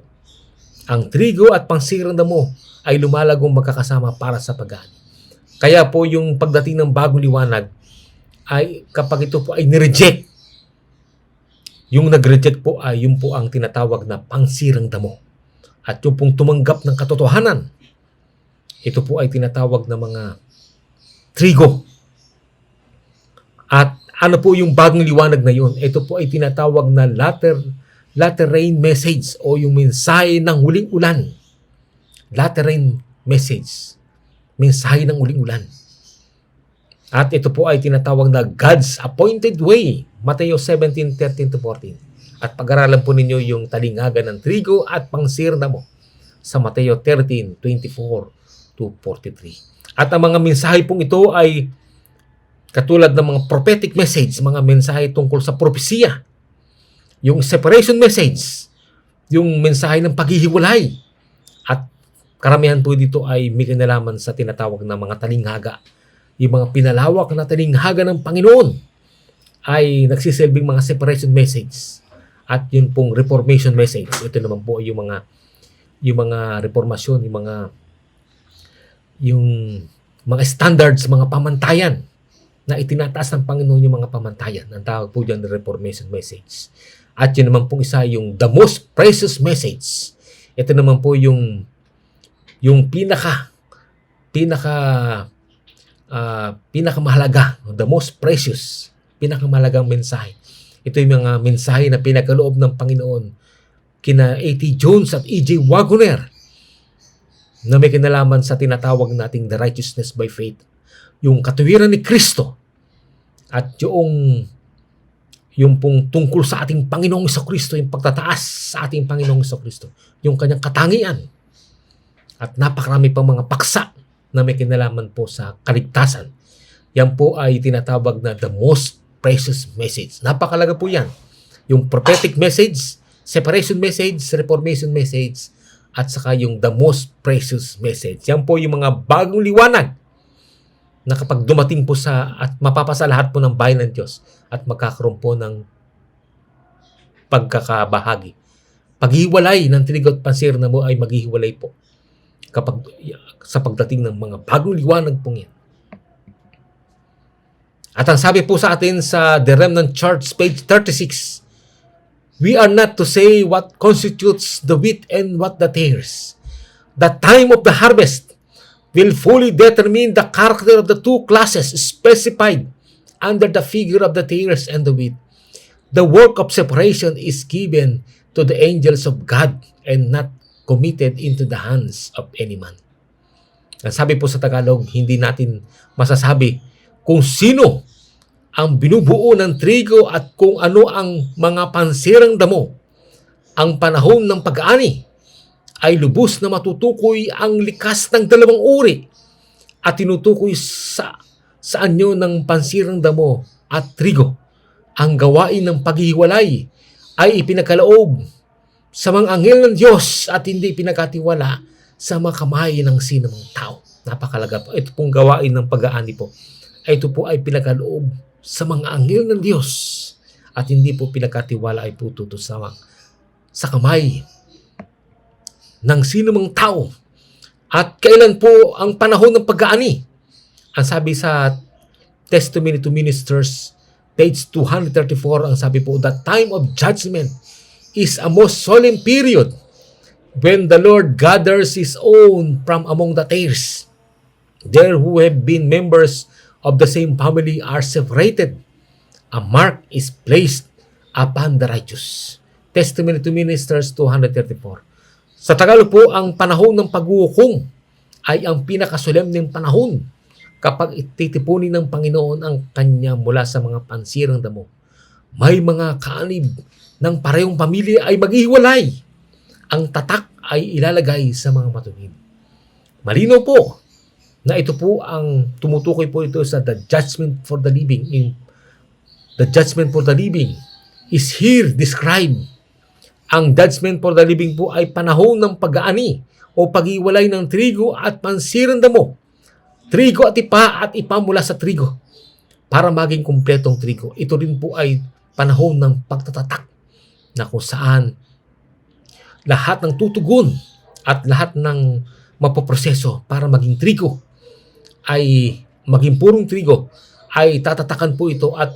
Ang trigo at pansirang damo ay lumalagong magkakasama para sa pag-aani. Kaya po yung pagdating ng bagong liwanag ay kapag ito po ay nireject, yung nag-reject po ay yung po ang tinatawag na pansirang damo. At yung pong tumanggap ng katotohanan, ito po ay tinatawag na mga trigo. At ano po yung bagong liwanag na yun? Ito po ay tinatawag na latter rain message, o yung mensahe ng huling ulan. Latter rain message. Mensahe ng huling ulan. At ito po ay tinatawag na God's appointed way. Mateo 17:13-14. At pag-aralan po ninyo yung talingagan ng trigo at pansirang damo sa Mateo 13:24-43. At ang mga mensahe pong ito ay katulad ng mga prophetic message, mga mensahe tungkol sa propesya, yung separation message, yung mensahe ng paghihiwalay. At karamihan po dito ay may kinalaman sa tinatawag na mga talinghaga. Yung mga pinalawak na talinghaga ng Panginoon ay nagsisilbing mga separation message. At yun pong reformation message. Ito naman po yung mga reformasyon, yung mga standards, mga pamantayan na itinataas ng Panginoon, yung mga pamantayan. Ang tawag po dyan na reformation message. At yun naman po isa yung the most precious message. Ito naman po yung pinakamahalaga, the most precious, pinakamahalagang mensahe. Ito yung mga mensahe na pinagkaloob ng Panginoon kina A.T. Jones at E.J. Wagoner na may kinalaman sa tinatawag nating the righteousness by faith, yung katuwiran ni Kristo, at yung pong tungkol sa ating Panginoong Kristo, yung pagtataas sa ating Panginoong Kristo, yung kanyang katangian. At napakarami pang mga paksa na may kinalaman po sa kaligtasan. Yan po ay tinatawag na the most precious message. Napakalaga po yan. Yung prophetic message, separation message, reformation message, at saka yung the most precious message. Yan po yung mga bagong liwanag na kapag dumating po sa at mapapasa lahat po ng bayan ng Diyos at magkakaroon po ng pagkakabahagi. Paghiwalay ng trigo at pansir na mo ay maghihiwalay po kapag sa pagdating ng mga bagong liwanag pong yan. At ang sabi po sa atin sa The Remnant Church, page 36, we are not to say what constitutes the wheat and what the tares. The time of the harvest will fully determine the character of the two classes specified under the figure of the tares and the wheat. The work of separation is given to the angels of God and not committed into the hands of any man. Ang sabi po sa Tagalog, hindi natin masasabi kung sino ang binubuo ng trigo at kung ano ang mga pansirang damo. Ang panahon ng pag-aani ay lubos na matutukoy ang likas ng dalawang uri at tinutukoy sa anyo ng pansirang damo at trigo. Ang gawain ng paghihiwalay ay ipinagkaloob sa mga anghel ng Diyos at hindi pinagkatiwala sa mga kamay ng sinumang tao. Napakalaga po. Ito pong gawain ng pag-aani po. Ito po ay pinagkaloob sa mga anghel ng Diyos at hindi po pinagkatiwala ay po sa kamay ng sinumang tao. At kailan po ang panahon ng pag-aani? Ang sabi sa Testimony to Ministers, page 234, ang sabi po, the time of judgment is a most solemn period when the Lord gathers His own from among the tares. There who have been members of the same family are separated. A mark is placed upon the righteous. Testimony to Ministers 234. Sa Tagalog po, ang panahon ng paghuhukom ay ang pinakasolemneng panahon kapag ititipunin ng Panginoon ang Kanya mula sa mga pansirang damo. May mga kaanib ng parehong pamilya ay maghihiwalay. Ang tatak ay ilalagay sa mga matuwid. Malinaw po na ito po ang tumutukoy po ito sa the judgment for the living. The judgment for the living is here described. Ang judgment for the living po ay panahon ng pag-aani o paghiwalay ng trigo at pansirang damo. Trigo at ipa mula sa trigo para maging kumpletong trigo. Ito rin po ay panahon ng pagtatatak na kung saan lahat ng tutugon at lahat ng mapoproseso para maging trigo ay maging purong trigo ay tatatakan po ito at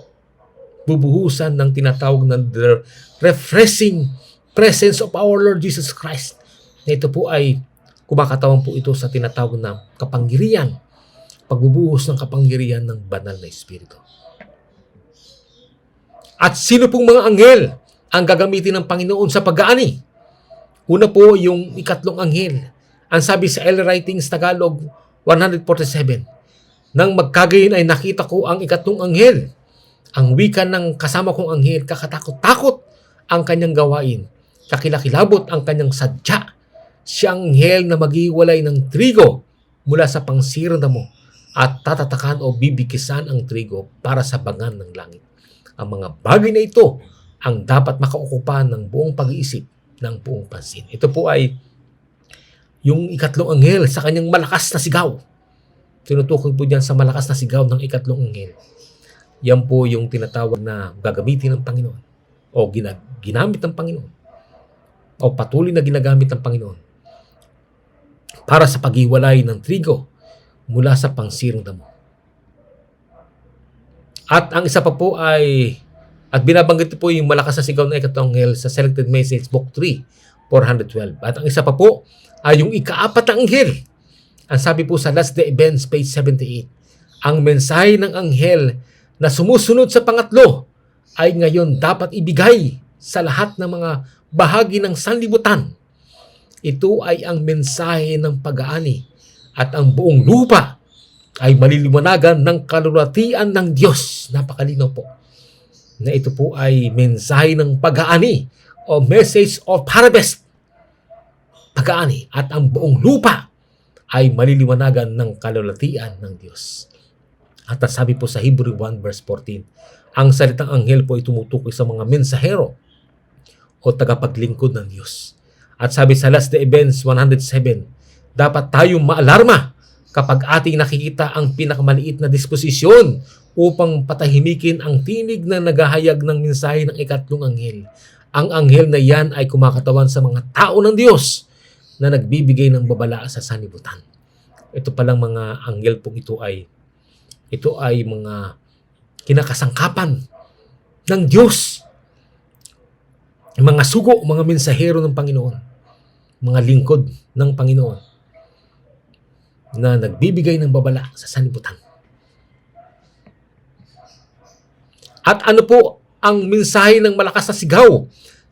bubuhusan ng tinatawag na the refreshing presence of our Lord Jesus Christ. Na ito po ay kumakatawan po ito sa tinatawag na kapangyarihan, pagbubuhos ng kapangyarihan ng banal na Espiritu. At sino pong mga anghel ang gagamitin ng Panginoon sa pag-aani? Una po yung ikatlong anghel. Ang sabi sa L Writings Tagalog 147, nang magkagayon ay nakita ko ang ikatlong anghel. Ang wika ng kasama kong anghel, kakatakot-takot ang kanyang gawain. Kakilakilabot ang kanyang sadya. Siyang anghel na maghiwalay ng trigo mula sa pansirang damo at tatatakan o bibikisan ang trigo para sa bangan ng langit. Ang mga bagay na ito ang dapat makaukupan ng buong pag-iisip ng buong pansin. Ito po ay yung ikatlong anghel sa kanyang malakas na sigaw. Tinutukoy po diyan sa malakas na sigaw ng ikatlong anghel. Yan po yung tinatawag na gagamitin ng Panginoon o ginamit ng Panginoon o patuloy na ginagamit ng Panginoon para sa paghiwalay ng trigo mula sa pansirang damo. At ang isa pa po ay, at binabanggit po yung malakas na sigaw ng ikatlong anghel sa Selected Message Book 3, 412. At ang isa pa po ay yung ikaapat na anghel. Ang sabi po sa Last Day Events, page 78, ang mensahe ng anghel na sumusunod sa pangatlo ay ngayon dapat ibigay sa lahat ng mga bahagi ng sanlibutan. Ito ay ang mensahe ng pag-aani at ang buong lupa ay maliliwanagan ng kalulatian ng Diyos. Napakalinaw po na ito po ay mensahe ng pag-aani o message of harvest. Pag-aani at ang buong lupa ay maliliwanagan ng kalulatian ng Diyos. At sabi po sa Hebrew 1 verse 14, ang salitang anghel po ay tumutukoy sa mga mensahero o tagapaglingkod ng Diyos. At sabi sa Last Day Events 107, dapat tayong maalarma kapag ating nakikita ang pinakamaliit na disposisyon upang patahimikin ang tinig na naghahayag ng mensahe ng ikatlong anghel. Ang anghel na yan ay kumakatawan sa mga tao ng Diyos na nagbibigay ng babala sa sanlibutan. Ito palang mga anghel po ito ay mga kinakasangkapan ng Diyos. Mga sugo, mga mensahero ng Panginoon, mga lingkod ng Panginoon na nagbibigay ng babala sa sanlibutan. At ano po ang mensahe ng malakas na sigaw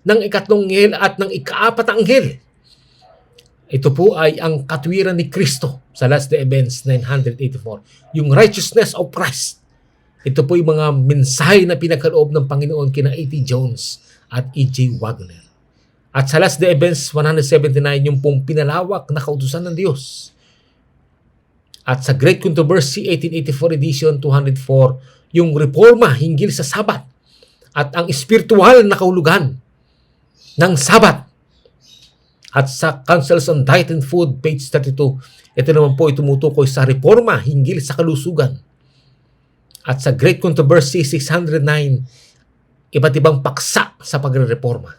ng ikatlong anghel at ng ikaapat na anghel? Ito po ay ang katwiran ni Kristo sa Last Day Events 984. Yung righteousness of Christ. Ito po yung mga mensahe na pinagkaloob ng Panginoon kina A.T. Jones at E.J. Wagner. At sa Last Day Events 179, yung pong pinalawak na kautusan ng Diyos. At sa Great Controversy 1884 edition 204, yung reforma hinggil sa Sabat at ang espiritual na kahulugan ng Sabat. At sa Councils on Diet and Food, page 32, ito naman po ay tumutukoy sa reforma hinggil sa kalusugan. At sa Great Controversy 609, iba't ibang paksa sa pagre-reforma.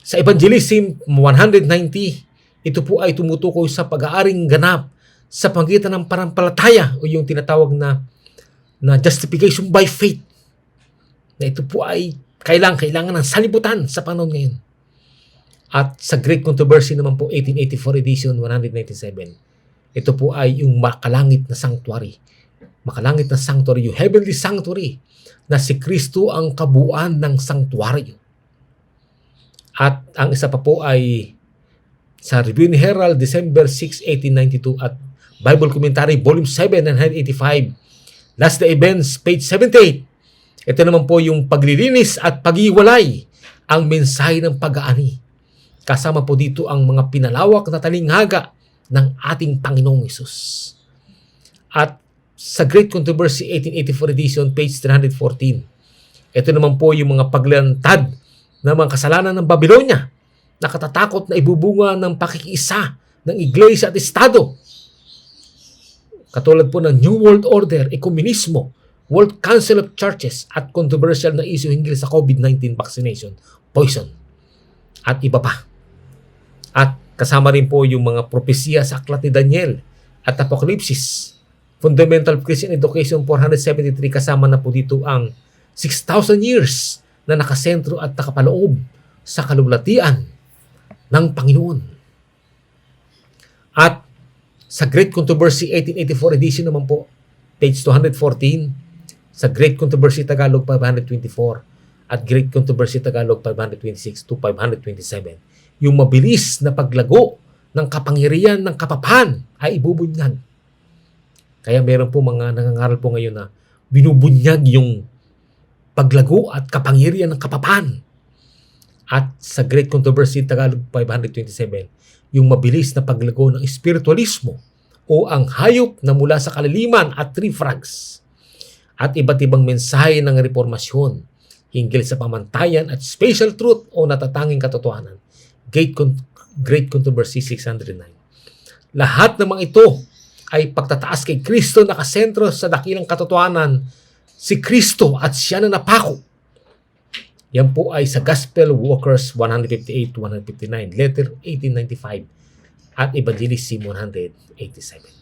Sa Evangelism 190, ito po ay tumutukoy sa pag-aaring ganap sa pagitan ng parampalataya o yung tinatawag na justification by faith. Na ito po ay kailangan ng sanlibutan sa panahon ngayon. At sa Great Controversy naman po 1884 edition 197, ito po ay yung makalangit na sanctuary. Makalangit na sanctuary, yung heavenly sanctuary na si Kristo ang kabuuan ng sanctuary. At ang isa pa po ay sa Review and Herald, December 6, 1892 at Bible Commentary, Volume 7, 985, Last Day Events, page 78. Ito naman po yung paglilinis at pag-iwalay, ang mensahe ng pag-aani. Kasama po dito ang mga pinalawak na talinghaga ng ating Panginoong Hesus. At sa Great Controversy 1884 edition, page 314, ito naman po yung mga paglantad ng mga kasalanan ng Babylonia na katatakot na ibubunga ng pakikiisa ng Iglesia at Estado. Katulad po ng New World Order, Ekumenismo, World Council of Churches at controversial na issue hinggil sa COVID-19 vaccination, poison, at iba pa. At kasama rin po yung mga propesya sa Aklat ni Daniel at Apokalipsis. Fundamental Christian Education 473, kasama na po dito ang 6,000 years na nakasentro at nakapaloob sa kalulatian ng Panginoon. At sa Great Controversy 1884 edition naman po, page 214, sa Great Controversy Tagalog 524 at Great Controversy Tagalog 526 to 527, yung mabilis na paglago ng kapangyarihan ng kapapan ay ibubunyag. Kaya meron po mga nangangaral po ngayon na binubunyag yung paglago at kapangyarihan ng kapapan. At sa Great Controversy Tagalog 527, yung mabilis na paglago ng espiritualismo o ang hayop na mula sa kaliliman at three frogs. At iba't ibang mensahe ng reformasyon hinggil sa pamantayan at spatial truth o natatanging katotohanan. Great Controversy 609. Lahat ng mga ito ay pagtataas kay Kristo nakasentro sa dakilang katotohanan, si Kristo at siya na napako. Yan po ay sa Gospel Workers 158-159, letter 1895 at Evangelism 187.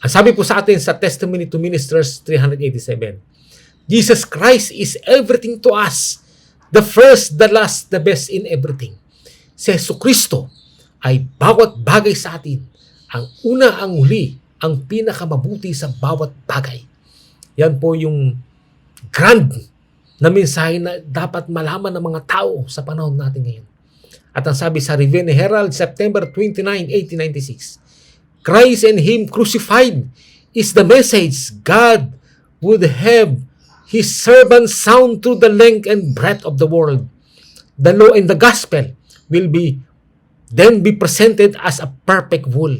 Ang sabi po sa atin sa Testimony to Ministers 387, Jesus Christ is everything to us, the first, the last, the best in everything. Si Jesucristo ay bawat bagay sa atin, ang una, ang huli, ang pinakamabuti sa bawat bagay. Yan po yung grand na mensahe na dapat malaman ng mga tao sa panahon natin ngayon. At ang sabi sa Review and Herald, September 29, 1896, Christ and Him crucified is the message God would have His servants sound through the length and breadth of the world. the law and the gospel will then be presented as a perfect whole.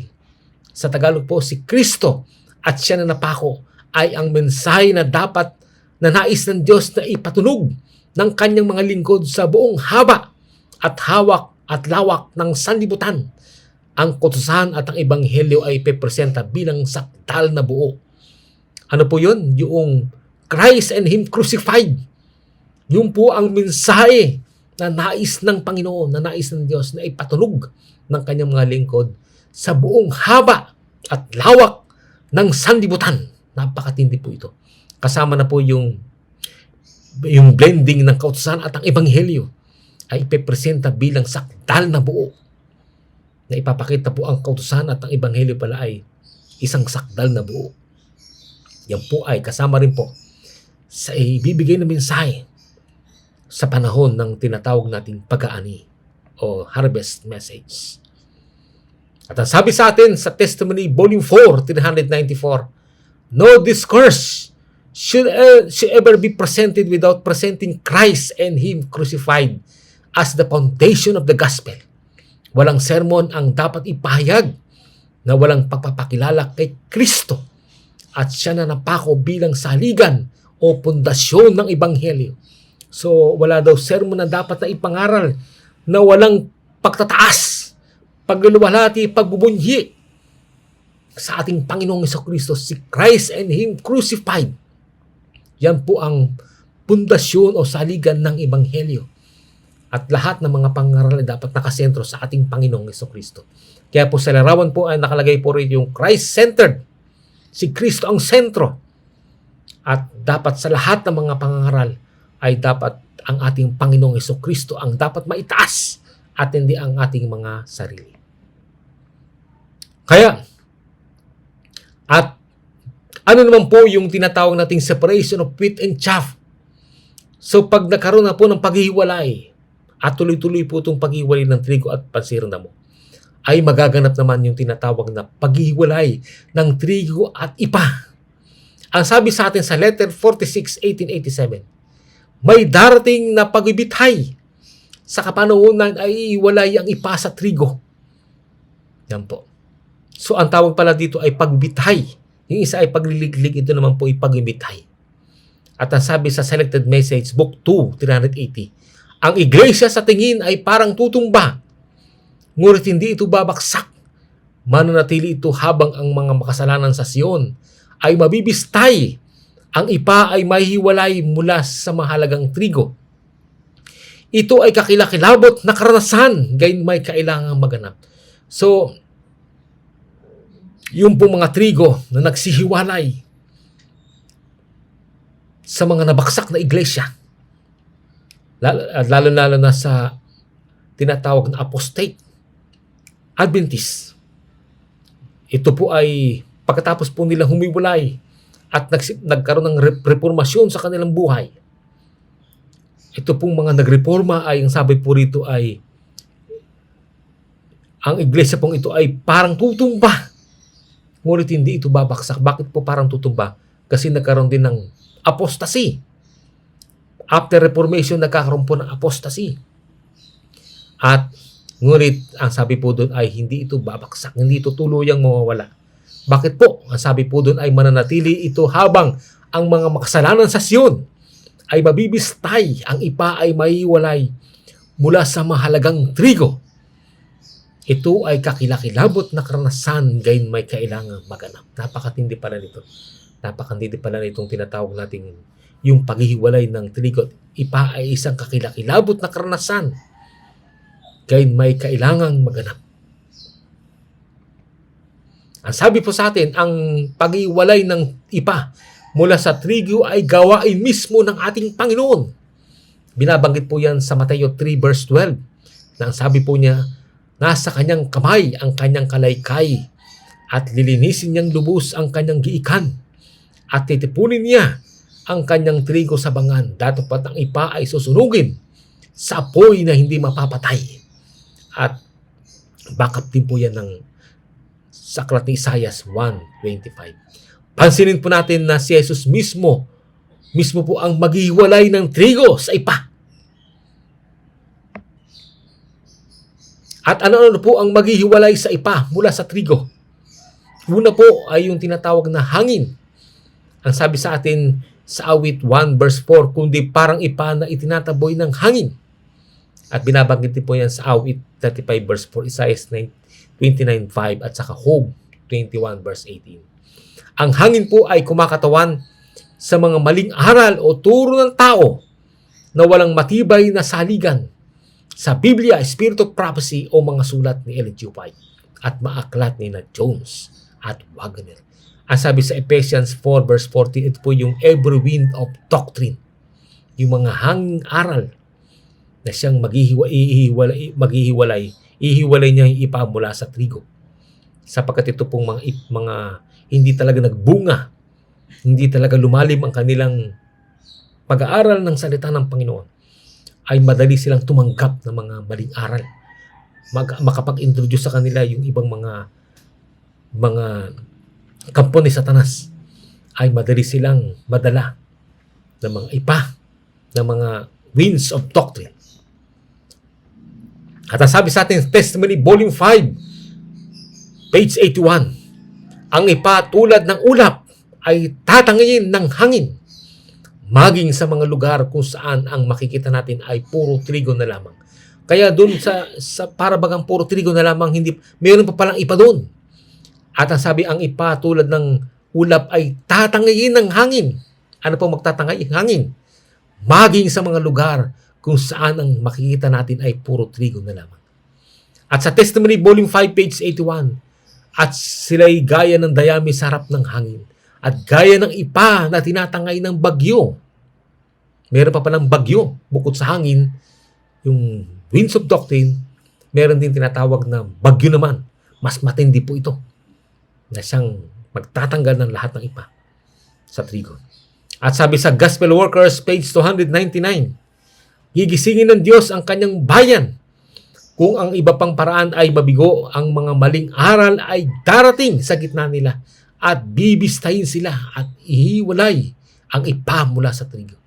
Sa Tagalog po, si Kristo at siya na napako ay ang mensahe na dapat na nais ng Diyos na ipatunog ng kanyang mga lingkod sa buong haba at hawak at lawak ng sanlibutan. Ang kautusan at ang ebanghelyo ay ipepresenta bilang sakdal na buo. Ano po yun? Yung Christ and Him crucified. Yun po ang mensahe na nais ng Panginoon, na nais ng Diyos na ipatunog ng kanyang mga lingkod sa buong haba at lawak ng sanlibutan. Napakatindi po ito. Kasama na po yung blending ng kautusan at ang ebanghelyo ay ipepresenta bilang sakdal na buo. Na ipapakita po ang kautusan at ang ebanghelyo pala ay isang sakdal na buo. Yan po ay kasama rin po sa ibibigay na mensahe sa panahon ng tinatawag nating pag-aani o harvest message. At ang sabi sa atin sa Testimony Volume 4, 394, no discourse should ever be presented without presenting Christ and Him crucified as the foundation of the gospel. Walang sermon ang dapat ipahayag na walang pagpapakilala kay Kristo at siya na napako bilang saligan o pundasyon ng ebanghelyo. So, wala daw sermon na dapat na ipangaral na walang pagtataas, pagluluwalhati, pagbubunyi sa ating Panginoong Jesucristo, si Christ and Him crucified. Yan po ang pundasyon o saligan ng ebanghelyo. At lahat ng mga pangaral ay dapat nakasentro sa ating Panginoong Jesucristo. Kaya po sa larawan po ay nakalagay po rin yung Christ-centered. Si Kristo ang sentro. At dapat sa lahat ng mga pangaral ay dapat ang ating Panginoong Jesucristo ang dapat maitaas at hindi ang ating mga sarili. Kaya, at ano naman po yung tinatawag nating separation of wheat and chaff? So pag nagkaroon na po ng paghihiwalay at tuloy-tuloy po itong paghihiwalay ng trigo at pansirang damo, ay magaganap naman yung tinatawag na paghihiwalay ng trigo at ipa. Ang sabi sa atin sa letter 46, 1887, may darating na pagbibithay sa kapanahunan ay iwalay ang ipa sa trigo. Yan po. So ang tawag pala dito ay pagbithay. Yung isa ay pagliliglig, ito naman po ay pagbithay. At ang sabi sa Selected Message, Book 2, 380, ang iglesia sa tingin ay parang tutumba, ngunit hindi ito babaksak. Mananatili ito habang ang mga makasalanan sa Sion ay mabibistay. Ang ipa ay mahihiwalay mula sa mahalagang trigo. Ito ay kakilakilabot na karanasan, gayon may kailangang maganap. So, yung pong mga trigo na nagsihiwalay sa mga nabaksak na iglesia, lalo-lalo na sa tinatawag na apostate, Adventist. Ito po ay pagkatapos po nilang humiwalay at nagkaroon ng reformasyon sa kanilang buhay. Ito pong mga nagreforma ay, ang sabi po rito ay, ang iglesia pong ito ay parang tutumba. Ngunit hindi ito babaksak. Bakit po parang tutumba? Kasi nagkaroon din ng apostasy. After Reformation, nagkakaroon po ng apostasy. At ngunit, ang sabi po doon ay hindi ito babaksak. Hindi ito tuluyang mawawala. Bakit po? Ang sabi po doon ay mananatili ito habang ang mga makasalanan sa Sion ay mabibistay, ang ipa ay maiwalay mula sa mahalagang trigo. Ito ay kakilakilabot na karanasan, gayon may kailangang maganap. Napakatindi pala nito. Napakatindi pala nitong tinatawag nating yung paghihiwalay ng trigo at ipa ay isang kakilakilabot na karanasan, gayon may kailangang maganap. Ang sabi po sa atin, ang pag-iwalay ng ipa mula sa trigo ay gawain mismo ng ating Panginoon. Binabanggit po yan sa Mateo 3 verse 12. Na ang sabi po niya, nasa kanyang kamay ang kanyang kalaykay at lilinisin niyang lubos ang kanyang giikan at titipunin niya ang kanyang trigo sa bangan. Datapat ang ipa ay susunugin sa apoy na hindi mapapatay. At backup din po yan ng sa aklat ni Isaias 1:25. Pansinin po natin na si Jesus mismo po ang maghihiwalay ng trigo sa ipa. At ano po ang maghihiwalay sa ipa mula sa trigo? Una po ay yung tinatawag na hangin. Ang sabi sa atin sa awit 1 verse 4, kundi parang ipa na itinataboy ng hangin. At binabanggit din po yan sa awit 35 verse 4, Isaiah 29:5 at saka Job 21 verse 18. Ang hangin po ay kumakatawan sa mga maling aral o turo ng tao na walang matibay na saligan sa Biblia, Spirit of Prophecy o mga sulat ni Ellen G. White at maaklat ni na Jones at Wagner. Ang sabi sa Ephesians 4 verse 14, ito po yung every wind of doctrine. Yung mga hanging aral na siyang maghihiwalay niya yung ipa mula sa trigo. Sapagkat ito pong mga hindi talaga nagbunga, hindi talaga lumalim ang kanilang pag-aaral ng salita ng Panginoon, ay madali silang tumanggap ng mga maling aral. Makapag-introduce sa kanila yung ibang mga kampo ni Satanas, ay madali silang madala ng mga ipa, ng mga winds of doctrine. At ang sabi sa atin, Testimony Volume 5, page 81, ang ipa tulad ng ulap ay tatangayin ng hangin, maging sa mga lugar kung saan ang makikita natin ay puro trigo na lamang. Kaya doon sa para bagang puro trigo na lamang, hindi mayroon pa palang ipa doon. At ang sabi, ang ipa tulad ng ulap ay tatangayin ng hangin. Ano po magtatangay? Hangin. Maging sa mga lugar kung saan ang makikita natin ay puro trigo na lamang. At sa Testimony Volume 5, page 81, at sila'y gaya ng dayami sa harap ng hangin, at gaya ng ipa na tinatangay ng bagyo. Meron pa palang bagyo bukod sa hangin, yung winds of doctrine. Meron din tinatawag na bagyo naman. Mas matindi po ito, na siyang magtatanggal ng lahat ng ipa sa trigo. At sabi sa Gospel Workers, page 299, gigisingin ng Diyos ang kanyang bayan. Kung ang iba pang paraan ay mabigo, ang mga maling aral ay darating sa gitna nila at bibistahin sila at ihiwalay ang ipa mula sa trigo.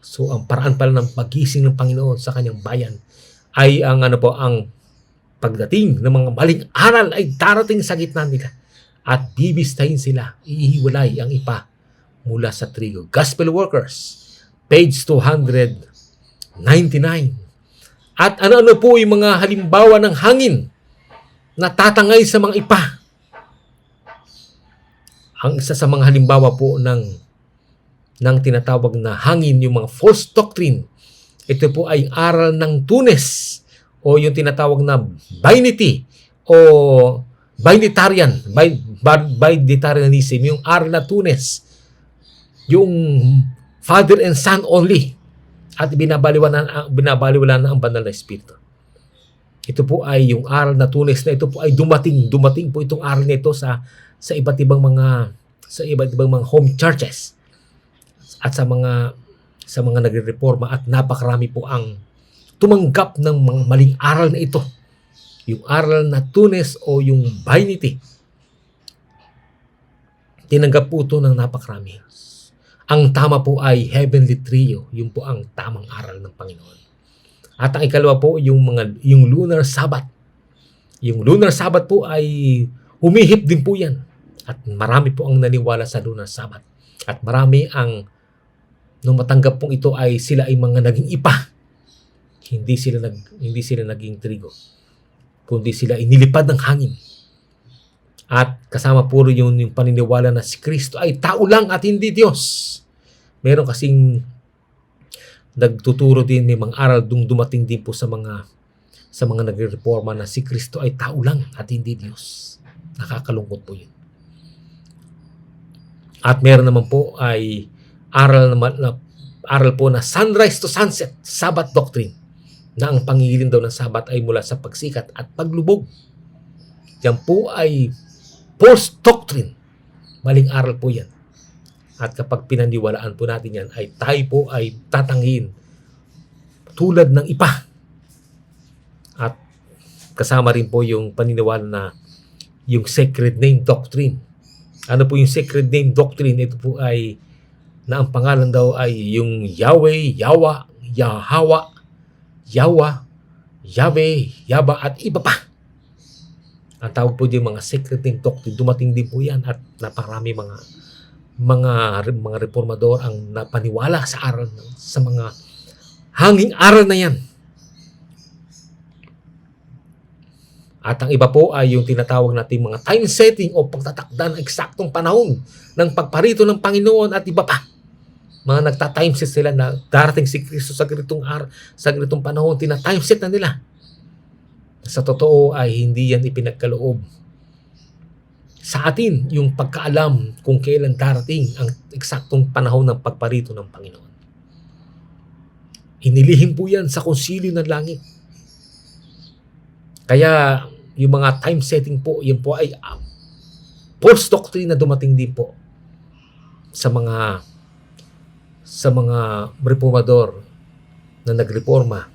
So ang paraan pala ng pagising ng Panginoon sa kanyang bayan ay ang pagdating ng mga maling aral ay darating sa gitna nila at bibistahin sila, ihiwalay ang ipa mula sa trigo. Gospel Workers, page 299. At ano po yung mga halimbawa ng hangin na tatangay sa mga ipa? Ang isa sa mga halimbawa po ng tinatawag na hangin, yung mga false doctrine. Ito po ay aral ng Tunes o yung tinatawag na binity o binitarianism, yung aral na Tunes, yung Father and Son only, at binabaliwalan na ang banal na Espiritu. Ito po ay yung aral na Tunes na ito po ay dumating po itong aral na ito sa iba't ibang mga home churches at sa mga nagrereforma, at napakarami po ang tumanggap ng mga maling aral na ito. Yung aral na Tunes o yung binity. Tinanggap po ito ng napakarami. Ang tama po ay heavenly trio. Yun po ang tamang aral ng Panginoon. At ang ikalawa po, yung lunar Sabbath. Yung lunar Sabbath po ay humihip din po yan. At marami po ang naniwala sa lunar Sabbath. At marami nung matanggap pong ito ay sila ay mga naging ipa. Hindi sila naging trigo, kundi sila inilipad ng hangin. At kasama puro yung paniniwala na si Kristo ay tao lang at hindi Diyos. Meron kasing nagtuturo din, may mga aral dumating din po sa mga nagrereforma na si Kristo ay tao lang at hindi Diyos. Nakakalungkot po yun. At meron naman po ay aral po na sunrise to sunset, Sabbath doctrine, na ang pangingilin daw ng Sabbath ay mula sa pagsikat at paglubog. Yan po ay false doctrine. Maling aral po yan. At kapag pinaniwalaan po natin yan, ay tayo po ay tatanghin tulad ng ipa. At kasama rin po yung paniniwala na yung sacred name doctrine. Ano po yung sacred name doctrine? Ito po ay na ang pangalan daw ay yung Yahweh, Yawa, Yahawa, Yawa, Yaba at iba pa. Ang tawag po din mga secreting doctrine, dumating din po yan at naparami mga reformador ang napaniwala sa mga hanging aral na yan. At ang iba po ay yung tinatawag natin mga time setting o pagtatakda ng eksaktong panahon ng pagparito ng Panginoon at iba pa. Mga nagta-time set sila na darating si Kristo sa ganitong panahon, tina-time set na nila. Sa totoo ay hindi yan ipinagkaloob sa atin yung pagkaalam kung kailan darating ang eksaktong panahon ng pagparito ng Panginoon. Inilihim po yan sa konsilyo ng langit. Kaya yung mga time setting po, yan po ay false doctrine na dumating din po sa mga reformador na nagreforma.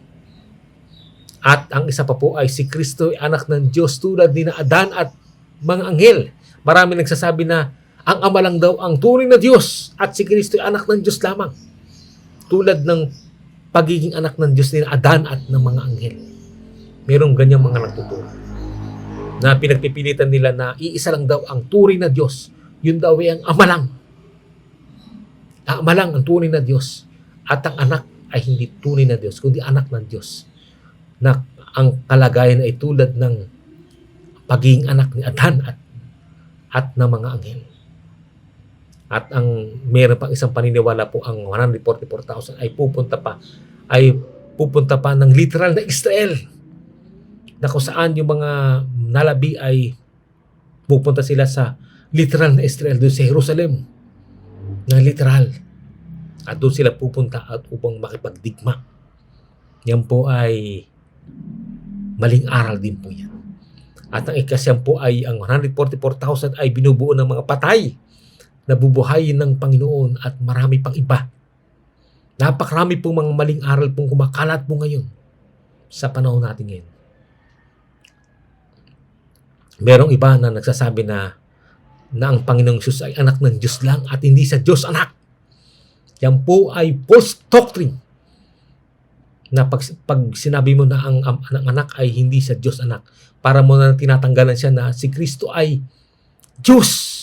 At ang isa pa po ay si Kristo ay anak ng Diyos tulad ni Adan at mga anghel. Marami nagsasabi na ang Ama lang daw ang tunay na Diyos at si Kristo ay anak ng Diyos lamang. Tulad ng pagiging anak ng Diyos ni Adan at ng mga anghel. Merong ganyang mga nagtuturo na pinagpipilitan nila na iisa lang daw ang tunay na Diyos. Yun daw ay ang Ama lang. Ang Ama lang ang tunay na Diyos. At ang anak ay hindi tunay na Diyos, kundi anak ng Diyos. Na ang kalagayan ay tulad ng pagiging anak ni Adan at ng mga anghel. At ang meron pang isang paniniwala po, ang 144,000 ay pupunta pa ng literal na Israel, na kung saan yung mga nalabi ay pupunta sila sa literal na Israel, doon sa Jerusalem na literal, at doon sila pupunta at upang makipagdigma. Yan po ay maling aral din po yan. At ang ikasyam po ay ang 144,000 ay binubuo ng mga patay na bubuhayin ng Panginoon at marami pang iba. Napakarami pong mga maling aral pong kumakalat po ngayon sa panahon natin ngayon. Merong iba na nagsasabi na ang Panginoong Diyos ay anak ng Diyos lang at hindi sa Diyos anak. Yan po ay false doctrine. Na pag sinabi mo na ang anak ay hindi sa Diyos anak, para mo na tinatanggalan siya na si Kristo ay Diyos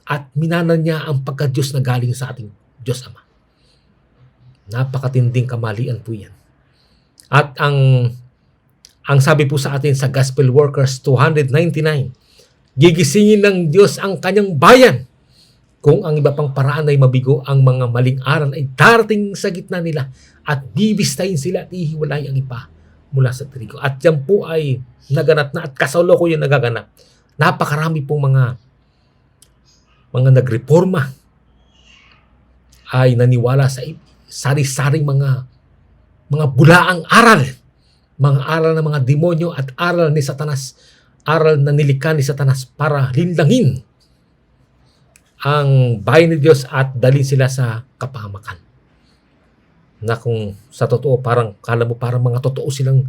at minanan niya ang pagka-Diyos na galing sa ating Diyos Ama. Napakatinding kamalian po yan. At ang sabi po sa atin sa Gospel Workers 299, gigisingin ng Diyos ang kanyang bayan. Kung ang iba pang paraan ay mabigo, ang mga maling aral ay darating sa gitna nila at bibistahin sila at ihiwalay ang iba mula sa trigo. At yan po ay naganap na at kasalukuyan nagaganap. Napakarami pong mga nagreforma ay naniwala sa sari-saring mga bulaang aral. Mga aral ng mga demonyo at aral ni Satanas. Aral na nilikha ni Satanas para lindangin ang bayan ni Diyos at dalhin sila sa kapahamakan. Na kung sa totoo, parang kala mo parang mga totoo silang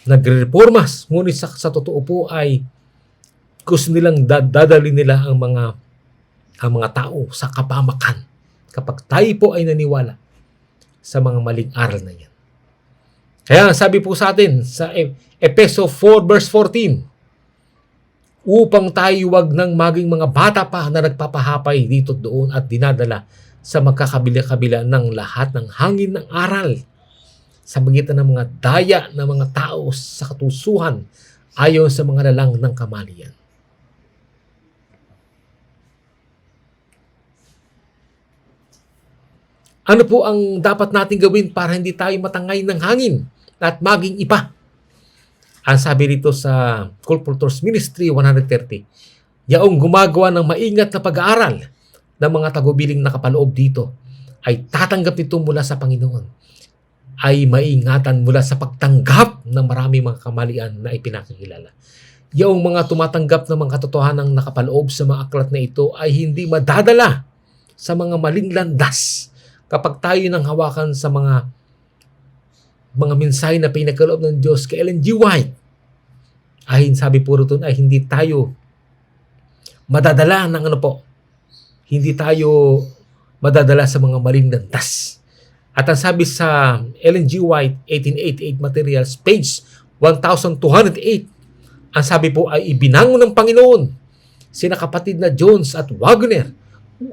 nagre-reformas. Ngunit sa totoo po ay gusto nilang dadalhin nila ang mga tao sa kapahamakan. Kapag tayo po ay naniwala sa mga maling aral na yan. Kaya sabi po sa atin sa Efeso 4 verse 14, upang tayo wag nang maging mga bata pa na nagpapahapay dito doon at dinadala sa magkakabila-kabila ng lahat ng hangin ng aral sa pagitan ng mga daya ng mga tao sa katusuhan ayon sa mga lalang ng kamalian. Ano po ang dapat natin gawin para hindi tayo matangay ng hangin at maging iba? Ang sabi rito sa Colporteurs Ministry 130, yaong gumagawa ng maingat na pag-aaral ng mga tagubiling nakapaloob dito ay tatanggap nito mula sa Panginoon, ay maingatan mula sa pagtanggap ng maraming mga kamalian na ipinakikilala. Yaong mga tumatanggap ng mga katotohanang nakapaloob sa mga aklat na ito ay hindi madadala sa mga maling landas kapag tayo nang hawakan sa mga mensahe na pinagkaloob ng Diyos kay Ellen G. White. Ay sabi po rito ay hindi tayo madadala ng hindi tayo madadala sa mga maling landas At ang sabi sa Ellen G. White, 1888 Materials, page 1208, ang sabi po ay ibinangon ng Panginoon sina kapatid na Jones at Wagner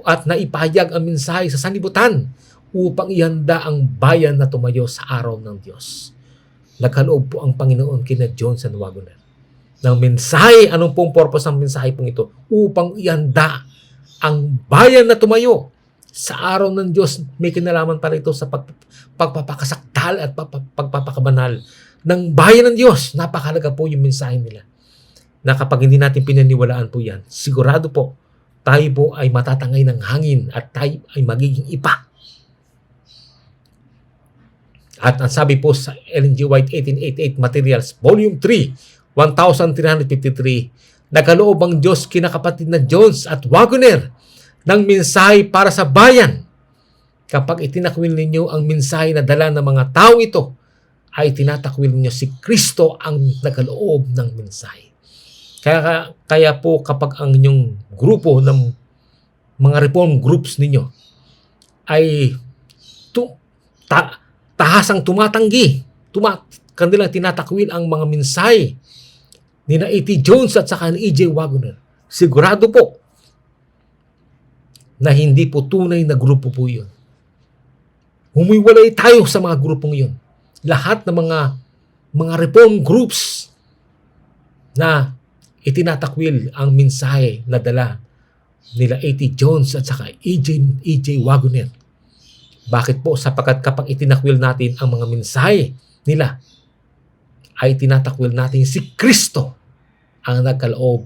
at naipahayag ang mensahe sa sanlibutan upang ihanda ang bayan na tumayo sa araw ng Diyos. Nagkaloob po ang Panginoon kina Jones and Wagner ng mensahe. Anong pong purpose ng mensahe pong ito? Upang ihanda ang bayan na tumayo sa araw ng Diyos. May kinalaman pala ito sa pagpapakasaktal at pagpapakabanal ng bayan ng Diyos. Napakahalaga po yung mensahe nila. Na kapag hindi natin pinaniwalaan po yan, sigurado po, tayo po ay matatangay ng hangin at tayo ay magiging ipa. At ang sabi po sa Ellen G. White, 1888 Materials, Volume 3, 1353, nagkaloob ang Diyos kinakapatid na Jones at Wagner ng mensahe para sa bayan. Kapag itinakwil ninyo ang mensahe na dala ng mga tao ito, ay tinatakwil ninyo si Kristo ang nagkaloob ng mensahe. Kaya po kapag ang inyong grupo ng mga reform groups ninyo ay tahasang tumatanggi, kanilang tinatakwil ang mga mensahe ni na A.T. Jones at saka ni E.J. Wagner, sigurado po na hindi po tunay na grupo po yun. Humiwalay tayo sa mga grupong yun. Lahat ng mga reform groups na itinatakwil ang mensahe na dala nila A.T. Jones at saka E.J. Wagner. Bakit po? Sapagkat kapag itinakwil natin ang mga mensahe nila, ay tinatakwil natin si Kristo ang nagkaloob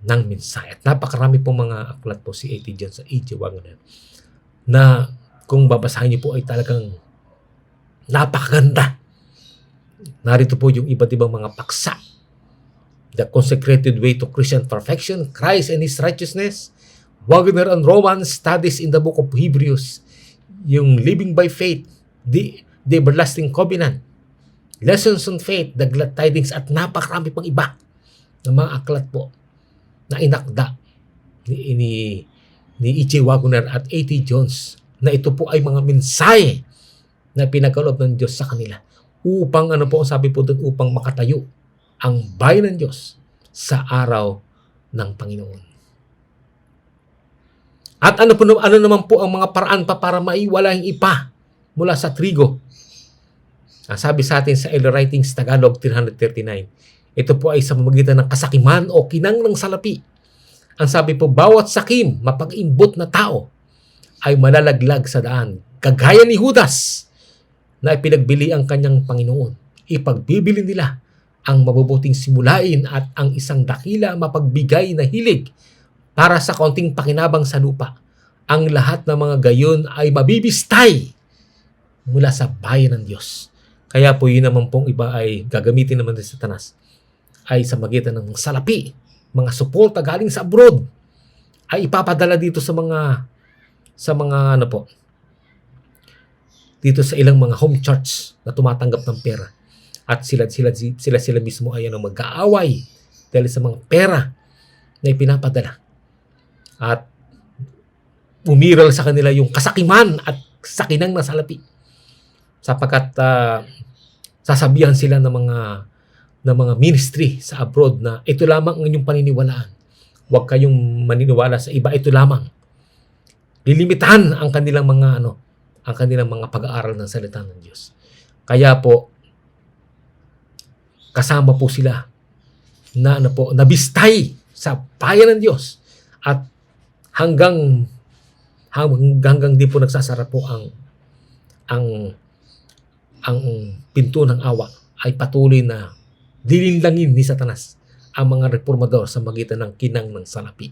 ng mensahe. At napakarami pong mga aklat po si A.T. Jones at E.J. Wagner na kung babasahin niyo po ay talagang napakaganda. Narito po yung iba't ibang mga paksa. The Consecrated Way to Christian Perfection, Christ and His Righteousness, Wagner and Romans, Studies in the Book of Hebrews, yung Living by Faith, the Everlasting Covenant, Lessons on Faith, The Glad Tidings, at napakarami pang iba ng mga aklat po na inakda ni E.J. Wagner at A.T. Jones na ito po ay mga mensahe na pinagkaloob ng Diyos sa kanila upang sabi po doon, upang makatayo ang bayan ng Diyos sa araw ng Panginoon. At ano naman po ang mga paraan pa para maiwala yung ipa mula sa trigo? Ang sabi sa atin sa Elder Writings Tagalog 339, ito po ay sa pamamagitan ng kasakiman o kinang ng salapi. Ang sabi po, bawat sakim, mapag-imbot na tao ay malalaglag sa daan, kagaya ni Judas na ipinagbili ang kanyang Panginoon. Ipagbibili nila ang mabubuting simulain at ang isang dakila mapagbigay na hilig para sa konting pakinabang sa lupa. Ang lahat ng mga gayon ay mabibistay mula sa bayan ng Diyos. Kaya po yun naman pong iba ay gagamitin naman ng Satanas ay sa magitan ng salapi, mga suporta galing sa abroad, ay ipapadala dito sa mga dito sa ilang mga home church na tumatanggap ng pera. At sila mismo ay mag-aaway dahil sa mga pera na ipinapadala. At umiral sa kanila yung kasakiman at sakinang na salapi. Sapagkat sasabihan sila ng mga ministry sa abroad na ito lamang ang inyong paniniwalaan. Huwag kayong maniniwala sa iba, ito lamang. Lilimitahan ang kanilang mga pag-aaral ng salita ng Diyos. Kaya po kasama po sila na nabistay sa bayan ng Diyos at hanggang di po nagsasara po ang pinto ng awa ay patuloy na dilinlangin ni Satanas ang mga reformador sa magitan ng kinang ng salapi.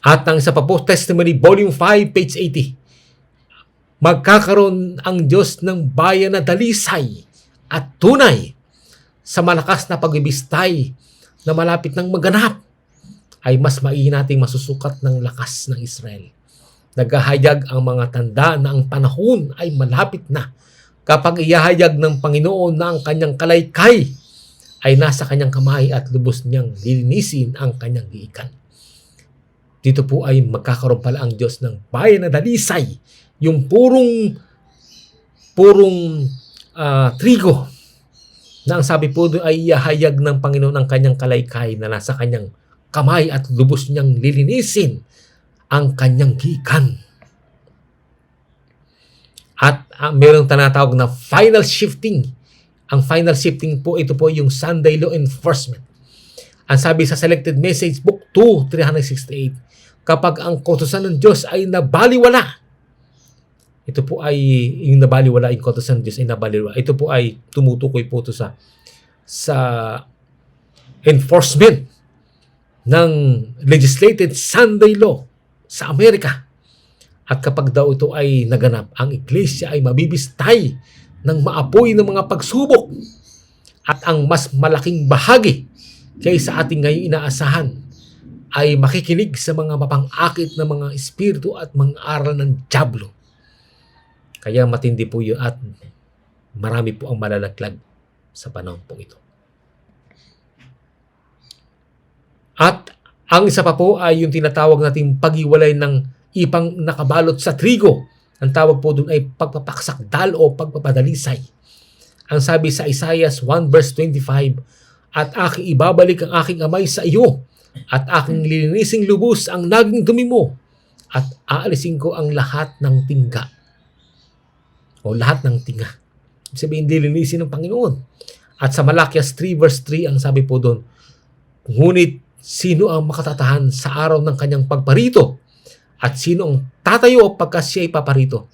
At ang isa pa po, Testimony Volume 5, page 80. Magkakaroon ang Diyos ng bayan na dalisay at tunay sa malakas na pagbibistay na malapit ng maganap ay mas maigi nating masusukat ng lakas ng Israel. Naghahayag ang mga tanda na ang panahon ay malapit na kapag ihahayag ng Panginoon na ang kanyang kalaykay ay nasa kanyang kamay at lubos niyang lilinisin ang kanyang giikan. dito po ay magkakaroon pala ang Diyos ng bayan na dalisay, yung purong trigo na ang sabi po doon ay ihahayag ng Panginoon ang kanyang kalaykay na nasa kanyang kamay at lubos niyang lilinisin ang kanyang gikan. At mayroong tinatawag na final shifting. Ang final shifting po, ito po yung Sunday Law Enforcement. Ang sabi sa Selected Message Book 2, 368, kapag ang kautusan ng Diyos ay nabaliwala, ito po ay yung nabaliwala, yung kautusan ng Diyos ay nabaliwala. Ito po ay tumutukoy po ito sa enforcement ng legislated Sunday law sa Amerika. At kapag daw ito ay naganap, ang iglesia ay mabibistay ng maapoy ng mga pagsubok at ang mas malaking bahagi kaysa ating ngayon inaasahan ay makikinig sa mga mapang-akit na mga espiritu at mga aral ng dyablo. Kaya matindi po yun at marami po ang malalaglag sa panahon po ito. At ang isa pa po ay yung tinatawag nating paghiwalay ng ipang nakabalot sa trigo. Ang tawag po doon ay pagpapaksakdal o pagpapadalisay. Ang sabi sa Isaiah 1 verse 25, at aking ibabalik ang aking amay sa iyo, at aking lilinising lubos ang naging dumi mo, at aalisin ko ang lahat ng tingga. O lahat ng tinga. Sabihin, lilinisin ng Panginoon. At sa Malakias 3 verse 3, ang sabi po doon, ngunit sino ang makatatahan sa araw ng kanyang pagparito? At sino ang tatayo pagka siya'y paparito?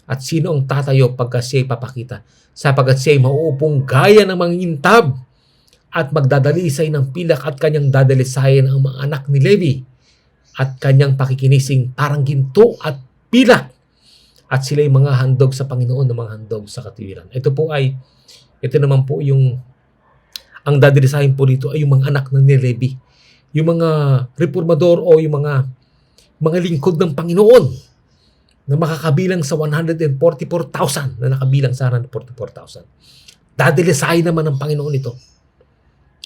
At sino ang tatayo pagka siya'y papakita? Sapagkat siya'y mauupong gaya ng mangintab at magdadalisay ng pilak at kanyang dadalisayan ang mga anak ni Levi at kanyang pakikinising parang ginto at pilak. At sila'y mga handog sa Panginoon na mga handog sa katiwiran. Ito naman po yung, ang dadalisayan po dito ay yung mga anak ng ni Levi. Yung mga reformador o yung mga lingkod ng Panginoon na makakabilang sa 144,000 na nakabilang sa 144,000. Dadalisayan naman ng Panginoon ito.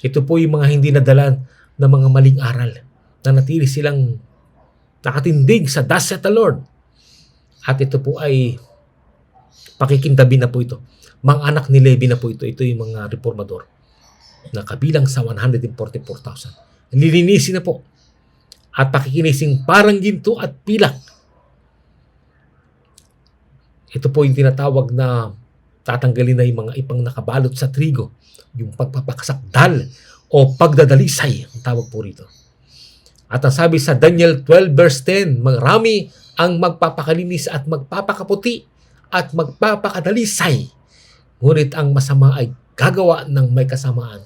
Ito po yung mga hindi nadalan ng mga maling aral na natili silang nakatindig sa thus saith the Lord. At ito po ay pakikintabi na po ito. Mga anak ni Levi na po ito. Ito yung mga reformador na kabilang sa 144,000. Lilinisin na po. At pakikinising parang ginto at pilak. Ito po yung tinatawag na tatanggalin na yung mga ipang nakabalot sa trigo. Yung pagpapaksakdal o pagdadalisay. Ang tawag po rito. At ang sabi sa Daniel 12 verse 10, marami ang magpapakalinis at magpapakaputi at magpapakadalisay. Ngunit ang masama ay gagawa ng may kasamaan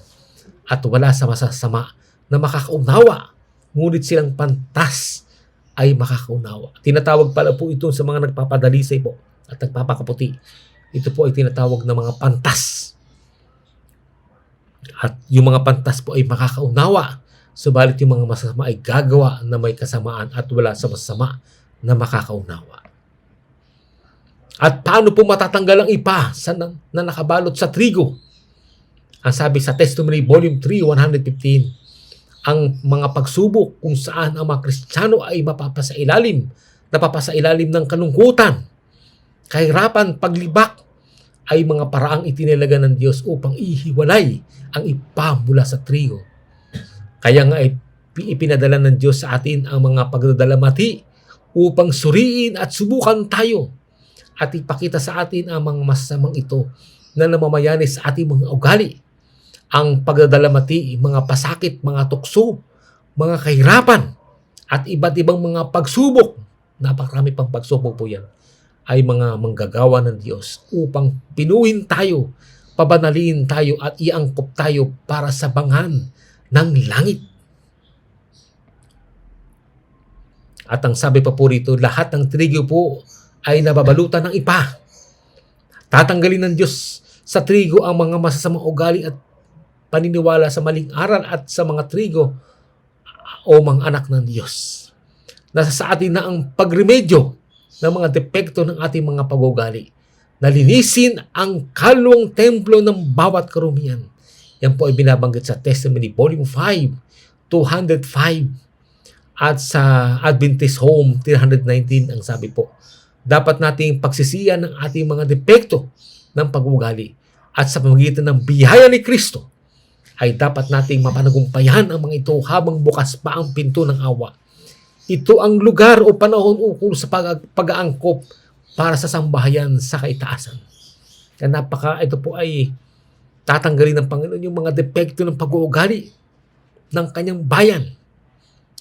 at wala sa masasama na makakaunawa. Ngunit silang pantas ay makakaunawa. Tinatawag pala po ito sa mga nagpapadalisay po at nagpapakaputi. Ito po ay tinatawag na mga pantas. At yung mga pantas po ay makakaunawa. Subalit yung mga masasama ay gagawa na may kasamaan at wala sa masasama na makakaunawa. At paano po matatanggal ang ipa na nakabalot sa trigo? Ang sabi sa Testimony Volume 3, 115, ang mga pagsubok kung saan ang mga Kristiyano ay napapasailalim ng kalungkutan, kahirapan, paglibak, ay mga paraang itinilaga ng Diyos upang ihiwalay ang ipa mula sa trigo. Kaya nga ay ipinadala ng Diyos sa atin ang mga pagdadalamati upang suriin at subukan tayo at ipakita sa atin ang mga masasamang ito na namamayani sa ating mga ugali. Ang pagdadalamati, mga pasakit, mga tukso, mga kahirapan at iba't ibang mga pagsubok, napakarami pang pagsubok po yan, ay mga manggagawa ng Diyos upang pinuhin tayo, pabanalin tayo at iangkop tayo para sa banghan ng langit. At ang sabi pa po rito, lahat ng trigo po ay nababalutan ng ipa. Tatanggalin ng Diyos sa trigo ang mga masasamang ugali at paniniwala sa maling aral at sa mga trigo o mga anak ng Diyos. Nasa sa atin na ang pagremedyo ng mga depekto ng ating mga pag-ugali. Nalinisin ang kalwang templo ng bawat karumian. Yan po ay binabanggit sa Testimony Volume 5, 205. At sa Adventist Home 319, ang sabi po, dapat nating pagsisiyan ng ating mga depekto ng pag-uugali at sa pamamagitan ng biyaya ni Kristo ay dapat nating mapanagumpayan ang mga ito habang bukas pa ang pinto ng awa. Ito ang lugar o panahon ukol sa pag-aangkop para sa sambahayan sa kaitaasan. Kaya ito po ay tatanggalin ng Panginoon yung mga depekto ng pag-uugali ng kanyang bayan.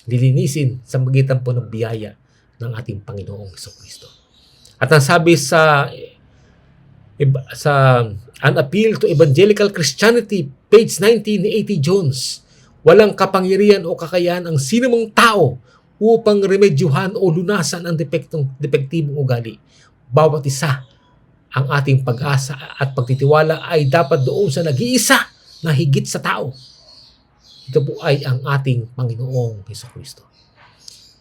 Lilinisin sa magitan po ng biyaya ng ating Panginoong Jesucristo. At ang sabi sa An Appeal to Evangelical Christianity, page 19 ni A.T. Jones, walang kapangyarihan o kakayahan ang sinumang tao upang remedyuhan o lunasan ang depektibong ugali. Bawat isa, ang ating pag-asa at pagtitiwala ay dapat doon sa nag-iisa na higit sa tao. Ito po ay ang ating Panginoong Jesucristo.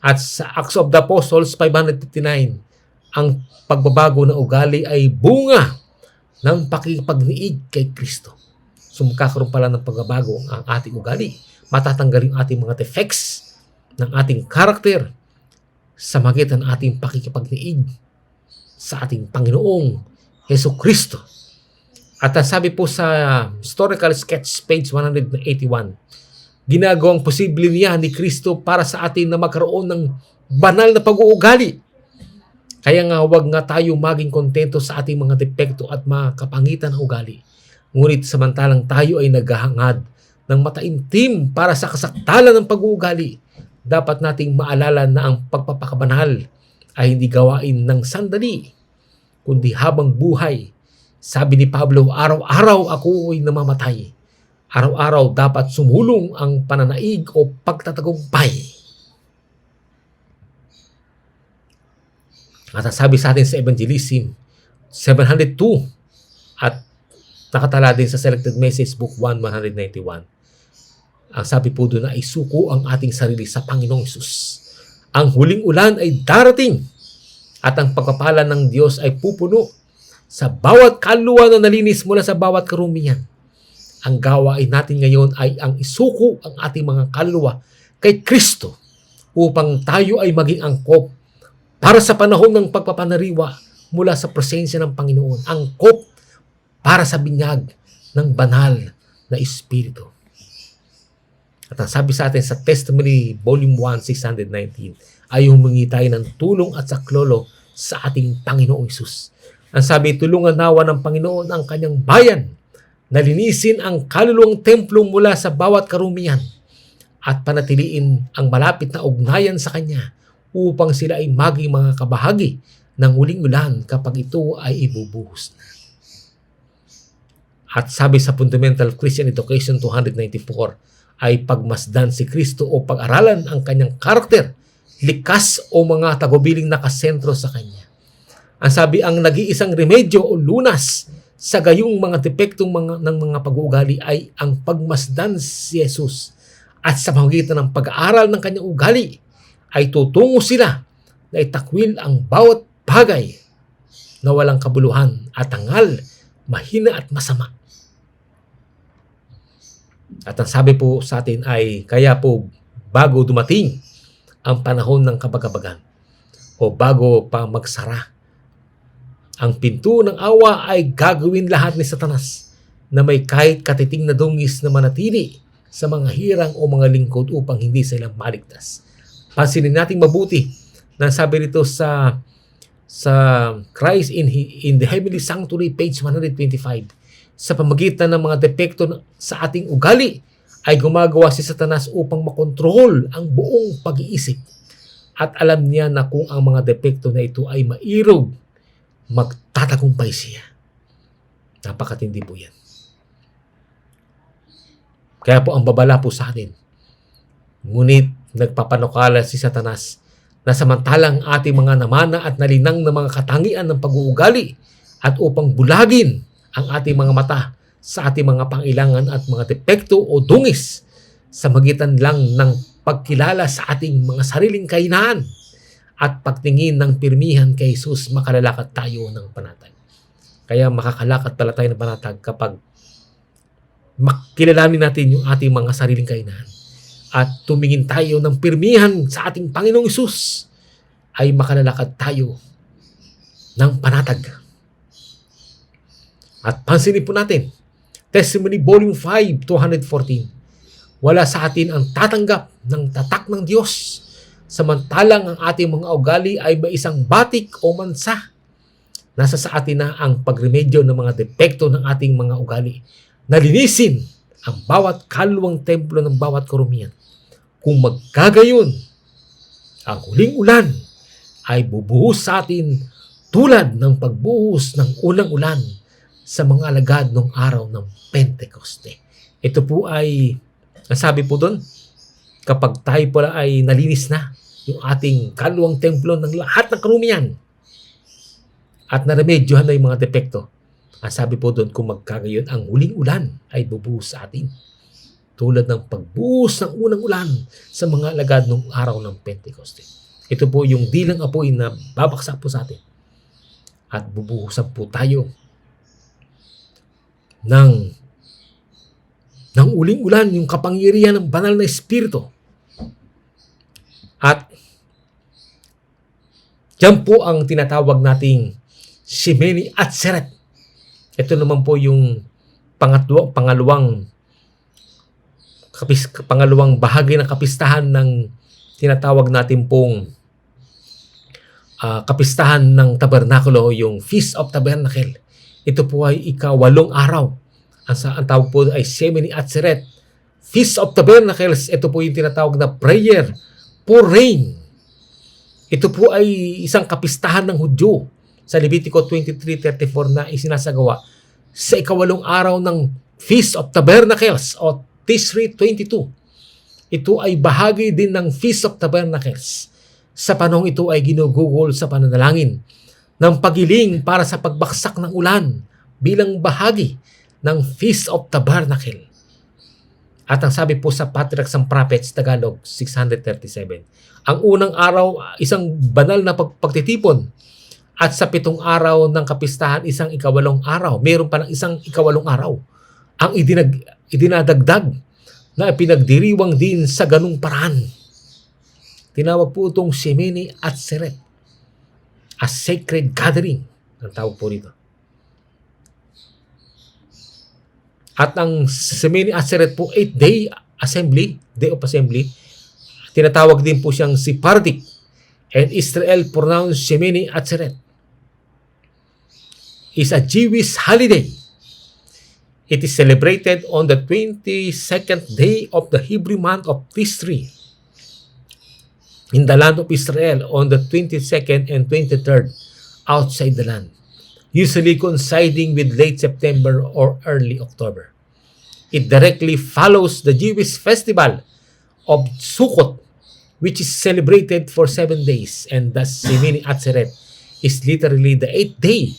At sa Acts of the Apostles 559, ang pagbabago ng ugali ay bunga ng pakikipagniig kay Kristo. So magkakaroon pala ng pagbabago ang ating ugali. Matatanggal yung ating mga defects ng ating karakter sa magitan ng ating pakikipagniig sa ating Panginoong Jesucristo. At sabi po sa Historical Sketch, page 181, ginagawang posible niya ni Kristo para sa atin na magkaroon ng banal na pag-uugali. Kaya nga huwag nga tayo maging kontento sa ating mga depekto at mga kapangitan ng ugali. Ngunit samantalang tayo ay naghahangad ng mataimtim para sa kasaktalan ng pag-uugali, dapat nating maalala na ang pagpapakabanal ay hindi gawain ng sandali, kundi habang buhay. Sabi ni Pablo, araw-araw ako ay namamatay. Araw-araw dapat sumulong ang pananaig o pagtatagumpay. At sabi sa atin sa Evangelism 702 at nakatala din sa Selected Message Book 1, 191. Ang sabi po doon na isuko ang ating sarili sa Panginoong Hesus. Ang huling ulan ay darating at ang pagpapala ng Diyos ay pupuno sa bawat kaluluwa na nalinis mula sa bawat karumihan. Ang gawain natin ngayon ay ang isuko ang ating mga kaluluwa kay Kristo upang tayo ay maging angkop para sa panahon ng pagpapanariwa mula sa presensya ng Panginoon. Angkop para sa binyag ng banal na Espiritu. At ang sabi sa atin sa Testimony Volume 1, 619, ay humingi tayo ng tulong at saklolo sa ating Panginoong Hesus. Ang sabi, tulungan nawa ng Panginoon ang kanyang bayan na linisin ang kaluluwang templo mula sa bawat karumihan at panatiliin ang malapit na ugnayan sa Kanya upang sila ay maging mga kabahagi ng huling ulan kapag ito ay ibubuhos na. At sabi sa Fundamental Christian Education 294, ay pagmasdan si Kristo o pag-aralan ang Kanyang karakter, likas o mga tagubiling nakasentro sa Kanya. Ang sabi, ang nag-iisang remedyo o lunas sa gayong mga depektong ng mga pag-uugali ay ang pagmasdan si Jesus. At sa pamamagitan ng pag-aaral ng kanyang ugali, ay tutungo sila na itakwil ang bawat bagay na walang kabuluhan at tangal, mahina at masama. At ang sabi po sa atin ay, kaya po bago dumating ang panahon ng kabagabagan o bago pa magsara ang pinto ng awa, ay gagawin lahat ni Satanas na may kahit katiting na dungis na manatili sa mga hirang o mga lingkod upang hindi sila maligtas. Pansinin natin mabuti na sabi rito sa Christ in the Heavenly Sanctuary, page 125, sa pamagitan ng mga depekto sa ating ugali ay gumagawa si Satanas upang makontrol ang buong pag-iisip. At alam niya na kung ang mga depekto na ito ay mairog, magtatagumpay siya. Napakatindi po yan. Kaya po ang babala po sa atin. Ngunit nagpapanukala si Satanas na samantalang ating mga namana at nalinang na mga katangian ng pag-uugali at upang bulagin ang ating mga mata sa ating mga pangailangan at mga depekto o dungis sa magitan lang ng pagkilala sa ating mga sariling kahinaan at pagtingin ng pirmihan kay Jesus, makalalakad tayo ng panatag. Kaya makakalakad pala tayo ng panatag kapag makilalanin natin yung ating mga sariling kahinaan at tumingin tayo ng pirmihan sa ating Panginoong Hesus, ay makalalakad tayo ng panatag. At pansinin po natin, Testimony Volume 5, 214, wala sa atin ang tatanggap ng tatak ng Diyos, samantalang ang ating mga ugali ay may isang batik o mansa. Nasa sa atin na ang pagremedyo ng mga depekto ng ating mga ugali, nalinisin ang bawat kaluluwang templo ng bawat karumian. Kung magkagayon, ang huling ulan ay bubuhos sa atin tulad ng pagbuhos ng unang ulan sa mga alagad ng araw ng Pentecoste. Ito po ay, nasabi po doon, kapag tayo pala ay nalinis na yung ating kaluluwang templo ng lahat ng karumian at naremedyohan na yung mga depekto, ang sabi po doon, kung magkagayon, ang huling ulan ay bubuhos sa atin tulad ng pagbuhos ng unang ulan sa mga alagad ng araw ng Pentecoste. Ito po yung dilang apoy na babaksak po sa atin. At bubuhusan po tayo ng uling ulan, yung kapangyarihan ng banal na Espiritu. At yan po ang tinatawag nating Shemini Atzeret. Ito naman po yung pangalawang bahagi ng kapistahan ng tinatawag natin pong kapistahan ng tabernakulo, yung Feast of Tabernacle. Ito po ay ika-8 araw. Ang tawag po ay Shemini Atzeret. Feast of Tabernacles, ito po yung tinatawag na prayer for rain. Ito po ay isang kapistahan ng Hudyo sa Levitico 23:34 na isinasagawa sa ika-8 araw ng Feast of Tabernacles o Tishrei 22. Ito ay bahagi din ng Feast of Tabernacles. Sa panahong ito ay ginugugol sa pananalangin ng pagiling para sa pagbaksak ng ulan bilang bahagi ng Feast of Tabernacle. At ang sabi po sa Patriarchs and Prophets, Tagalog 637, ang unang araw, isang banal na pagtitipon. At sa 7 araw ng kapistahan, isang ika-8 araw. Meron pa ng isang ika-8 araw. Ang idinadagdag na pinagdiriwang din sa ganung paraan. Tinawag po itong Shemini Atzeret, a sacred gathering. Ang tawag po rito. At ang Shemini Atzeret po, 8-day assembly, day of assembly. Tinatawag din po siyang Sephardic, and Israel pronounced Shemini Atzeret, is a Jewish holiday. It is celebrated on the 22nd day of the Hebrew month of Tishrei in the land of Israel, on the 22nd and 23rd outside the land, usually coinciding with late September or early October. It directly follows the Jewish festival of Sukkot, which is celebrated for 7 days, and thus Shemini Atzeret is literally the 8th day.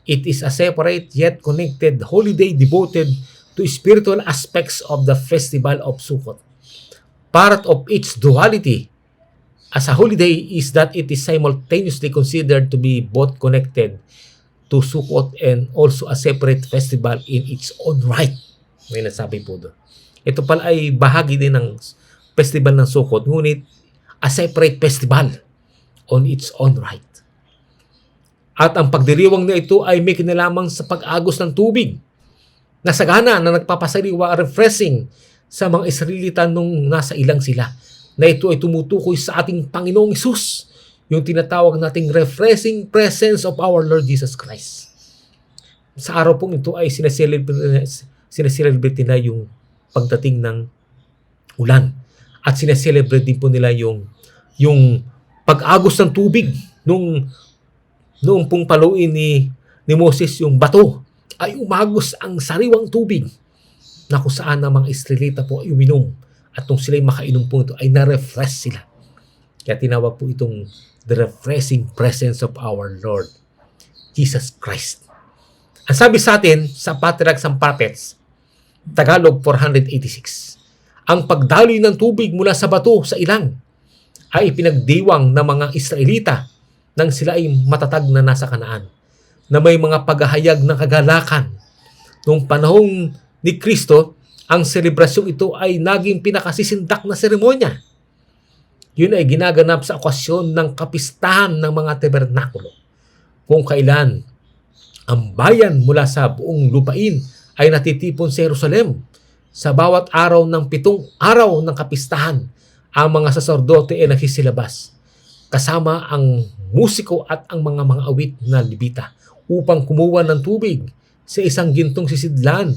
It is a separate yet connected holiday devoted to spiritual aspects of the festival of Sukkot. Part of its duality as a holiday is that it is simultaneously considered to be both connected to Sukkot and also a separate festival in its own right. May nasabi po doon. Ito pala ay bahagi din ng festival ng Sukkot, ngunit a separate festival on its own right. At ang pagdiriwang na ito ay may kinalaman sa pag-agos ng tubig na sagana na nagpapasariwa, refreshing sa mga Israelita nung nasa ilang sila, na ito ay tumutukoy sa ating Panginoong Hesus, yung tinatawag nating refreshing presence of our Lord Jesus Christ. Sa araw pong ito ay sineselebrate nila yung pagdating ng ulan, at sineselebrate din po nila yung pag-agos ng tubig noong pong paluin ni Moses, yung bato ay umagos ang sariwang tubig na kung saan ang mga Israelita po ay uminom, at nung sila'y makainom po ito ay na-refresh sila. Kaya tinawag po itong the refreshing presence of our Lord Jesus Christ. Ang sabi sa atin sa Patriarchs and Prophets, Tagalog 486, ang pagdaloy ng tubig mula sa bato sa ilang ay ipinagdiwang ng mga Israelita nang sila ay matatag na nasa Kanaan, na may mga paghahayag ng kagalakan. Noong panahong ni Kristo, ang selebrasyong ito ay naging pinakasisindak na seremonya. Yun ay ginaganap sa okasyon ng kapistahan ng mga tabernakulo, kung kailan ang bayan mula sa buong lupain ay natitipon sa Jerusalem. Sa bawat araw ng 7 araw ng kapistahan, ang mga saserdote ay nagsisilabas, kasama ang musiko at ang mga awit na libita, upang kumuha ng tubig sa isang gintong sisidlan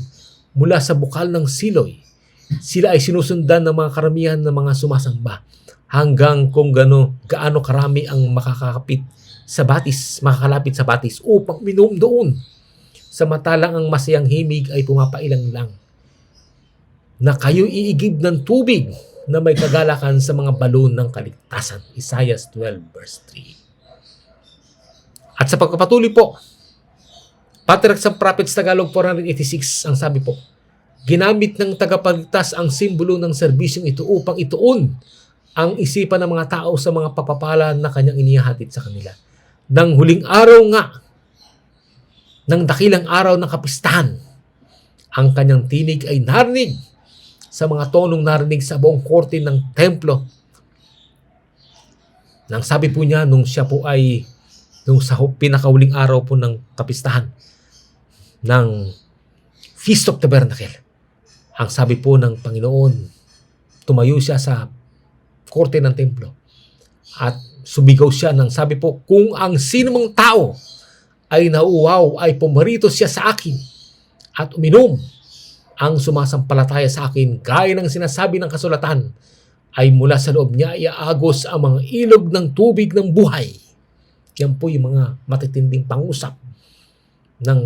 mula sa bukal ng Siloy. Sila ay sinusundan ng mga karamihan ng mga sumasamba, hanggang kung gaano karami ang makakalapit sa batis upang uminom doon. Samantalang ang masayang himig ay pumapailang lang na kayo iigib ng tubig na may kagalakan sa mga balon ng kaligtasan. Isaiah 12 verse 3. At sa pagpapatuloy po, Patriarch ng Prophets Tagalog 486, ang sabi po, ginamit ng tagapagligtas ang simbolo ng serbisyong ito upang ituon ang isipan ng mga tao sa mga pagpapala na kanyang inihahatid sa kanila. Nang huling araw nga, ng dakilang araw ng kapistahan, ang kanyang tinig ay narinig sa mga tonong narinig sa buong korte ng templo. Nang sabi po niya, nung siya po ay, nung sa pinakahuling araw po ng kapistahan, ng Feast of Tabernacle, ang sabi po ng Panginoon, tumayo siya sa korte ng templo at sumigaw siya ng sabi po, kung ang sinumang tao ay nauuhaw ay pumarito siya sa akin at uminom, ang sumasampalataya sa akin gaya ng sinasabi ng kasulatan, ay mula sa loob niya iaagos ang mga ilog ng tubig ng buhay. Yan po yung mga matitinding pangusap ng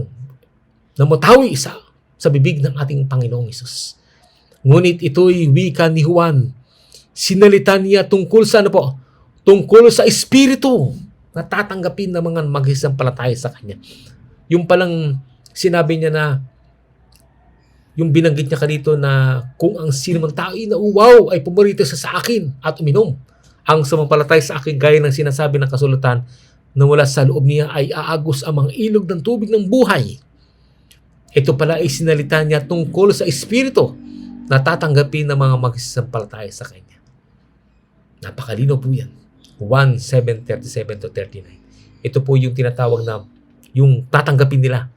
namatawi sa bibig ng ating Panginoong Hesus. Ngunit ito'y wika ni Juan. Sinalita niya tungkol sa tungkol sa Espiritu na tatanggapin ng mga magsasampalataya sa Kanya. Yung palang sinabi niya na, yung binanggit niya kanito na kung ang sinumang tao ay nauuhaw ay pumarito sa akin at uminom, ang sumampalataya sa akin gaya ng sinasabi ng kasulatan na wala sa loob niya ay aagos ang mga ilog ng tubig ng buhay. Ito pala ay sinalita niya tungkol sa Espiritu na tatanggapin ng mga magsasampalataya sa Kanya. Napakalino po yan. 1:7:37-39. Ito po yung tinatawag na yung tatanggapin nila.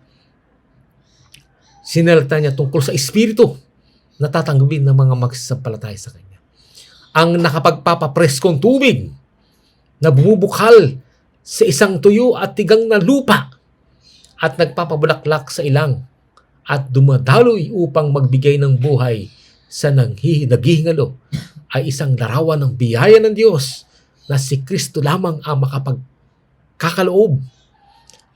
Sinalita niya tungkol sa Espiritu na tatanggapin ng mga magsasampalataya sa Kanya. Ang nakapagpapapreskong tubig na bumubukal sa isang tuyo at tigang na lupa at nagpapabulaklak sa ilang at dumadaloy upang magbigay ng buhay sa naghihingalo ay isang larawan ng biyaya ng Diyos na si Kristo lamang ang makapagkakaloob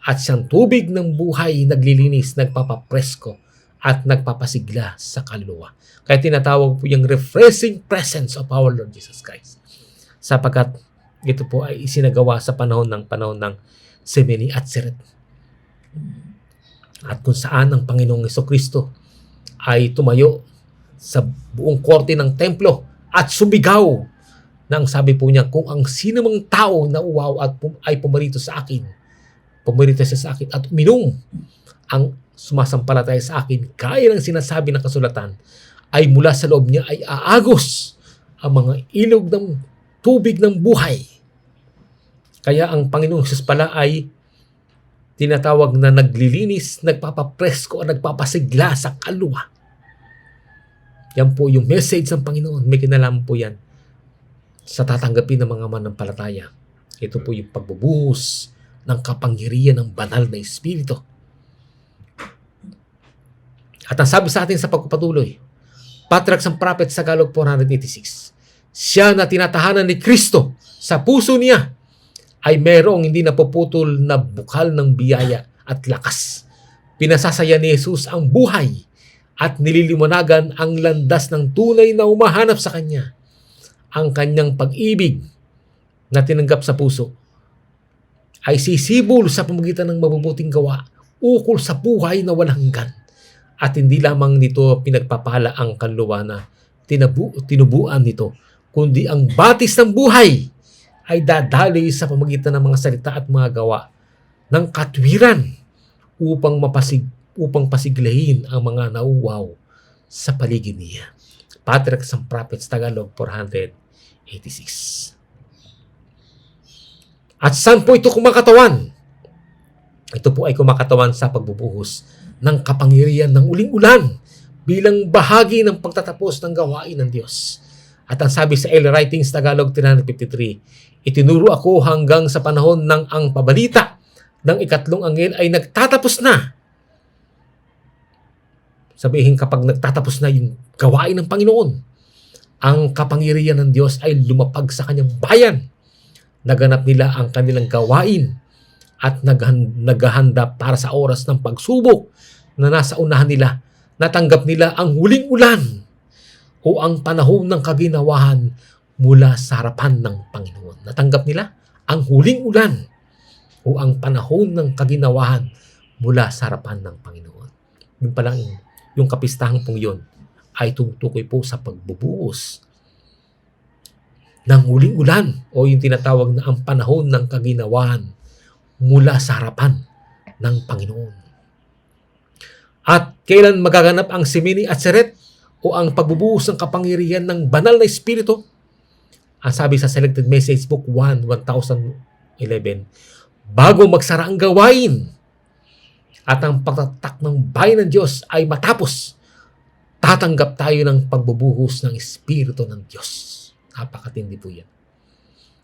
at siyang tubig ng buhay naglilinis, nagpapapresko at nagpapasigla sa kaluluwa. Kaya tinatawag po yung refreshing presence of our Lord Jesus Christ. Sapagkat ito po ay isinagawa sa panahon ng Semeni at Seret. At kung saan ang Panginoong Jesucristo ay tumayo sa buong korte ng templo at sumigaw nang sabi po niya, kung ang sinumang tao na uwaw at ay pumarito siya sa akin at uminom, ang sumasampalataya sa akin, gaya ng sinasabi ng kasulatan, ay mula sa loob niya ay aagos ang mga ilog ng tubig ng buhay. Kaya ang Panginoong Jesus pala ay tinatawag na naglilinis, nagpapapresko at nagpapasigla sa kaluluwa. Yan po yung message ng Panginoon. May kinalaman po yan sa tatanggapin ng mga manampalataya. Ito po yung pagbubuhos ng kapangyarihan ng banal na Espiritu. At ang sabi sa atin sa pagpapatuloy, Patriarch ng Prophets Tagalog 486, siya na tinatahanan ni Kristo sa puso niya ay merong hindi napuputol na bukal ng biyaya at lakas. Pinasasaya ni Jesus ang buhay at nililiwanagan ang landas ng tunay na umahanap sa Kanya. Ang Kanyang pag-ibig na tinanggap sa puso ay sisibol sa pamamagitan ng mabubuting gawa ukol sa buhay na walang hanggan. At hindi lamang nito pinagpapala ang kaluluwa na tinubuan nito, kundi ang batis ng buhay ay dadali sa pamamagitan ng mga salita at mga gawa ng katwiran upang pasiglahin ang mga nauuhaw sa paligid niya. Patriarchs and Prophets, Tagalog 486. At saan po ito kumakatawan? Ito po ay kumakatawan sa pagbubuhos ng kapangyarihan ng uling-ulan bilang bahagi ng pagtatapos ng gawain ng Diyos. At ang sabi sa L. Writings, Tagalog 353, itinuro ako hanggang sa panahon ng ang pabalita ng ikatlong anghel ay nagtatapos na. Sabihin, kapag nagtatapos na yung gawain ng Panginoon, ang kapangyarihan ng Diyos ay lumapag sa kanyang bayan. Naganap nila ang kanilang gawain at naghahanda para sa oras ng pagsubok na nasa unahan nila. Natanggap nila ang huling ulan o ang panahon ng kaginawahan mula sa harapan ng Panginoon. Natanggap nila ang huling ulan o ang panahon ng kaginawahan mula sa harapan ng Panginoon. Yung palang yung kapistahan pong yun ay tumutukoy po sa pagbubuhos ng huling ulan o yung tinatawag na ang panahon ng kaginawahan mula sa harapan ng Panginoon. At kailan magaganap ang Semini at Seret o ang pagbubuhos ng kapangyarihan ng banal na Espiritu? Ang sabi sa Selected Message Book 1, 1011, bago magsara ang gawain at ang pagtatak ng bayan ng Diyos ay matapos, tatanggap tayo ng pagbubuhos ng Espiritu ng Diyos. Napakatindi po yan.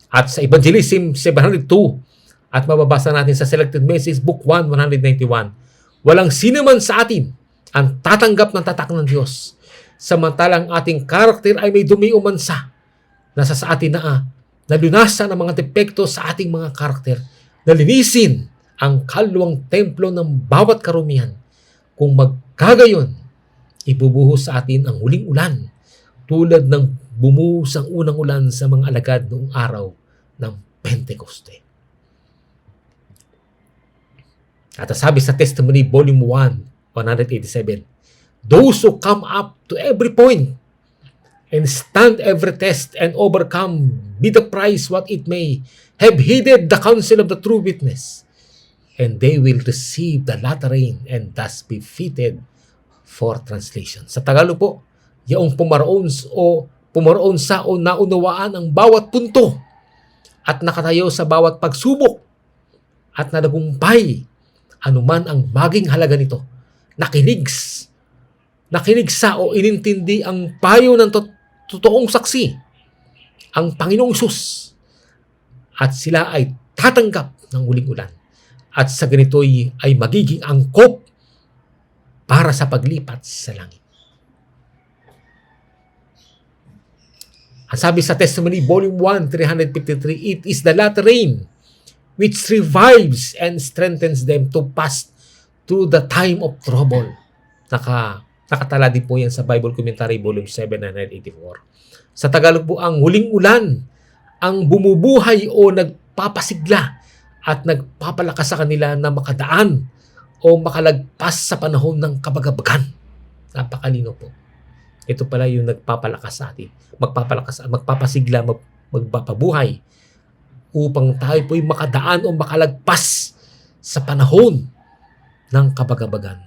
At sa Evangelism 702, at mababasa natin sa Selected Message Book 1, 191, walang sino man sa atin ang tatanggap ng tatak ng Diyos, samantalang ating karakter ay may dumi o mansa. Nasa sa atin na nalunasan ang mga depekto sa ating mga karakter, nalinisin ang kaluluwang templo ng bawat karumihan. Kung magkagayon, ibubuhos sa atin ang huling ulan, tulad ng bumuhos ang unang ulan sa mga alagad noong araw ng Pentecoste. At sabi sa Testimony Volume 1, 187, those who come up to every point and stand every test and overcome, be the price what it may, have heeded the counsel of the true witness, and they will receive the latter rain and thus be fitted for translation. Sa Tagalog po, yaong pumaroon sa o naunawaan ang bawat punto at nakatayo sa bawat pagsubok at nalagumpay anuman ang maging halaga nito. Nakinig sa o inintindi ang payo ng totoong saksi, ang Panginoong Hesus, at sila ay tatanggap ng huling ulan. At sa ganito'y ay magiging angkop para sa paglipat sa langit. Ang sabi sa Testimony Volume 1, 353, it is the latter rain which revives and strengthens them to pass through the time of trouble. Nakatala din po yan sa Bible Commentary Volume 7, 984. Sa Tagalog po, ang huling ulan ang bumubuhay o nagpapasigla at nagpapalakas sa kanila na makadaan o makalagpas sa panahon ng kabagabagan. Napakalino po. Ito pala yung nagpapalakas sa atin. Magpapasigla, magpapabuhay upang tayo po'y makadaan o makalagpas sa panahon ng kabagabagan.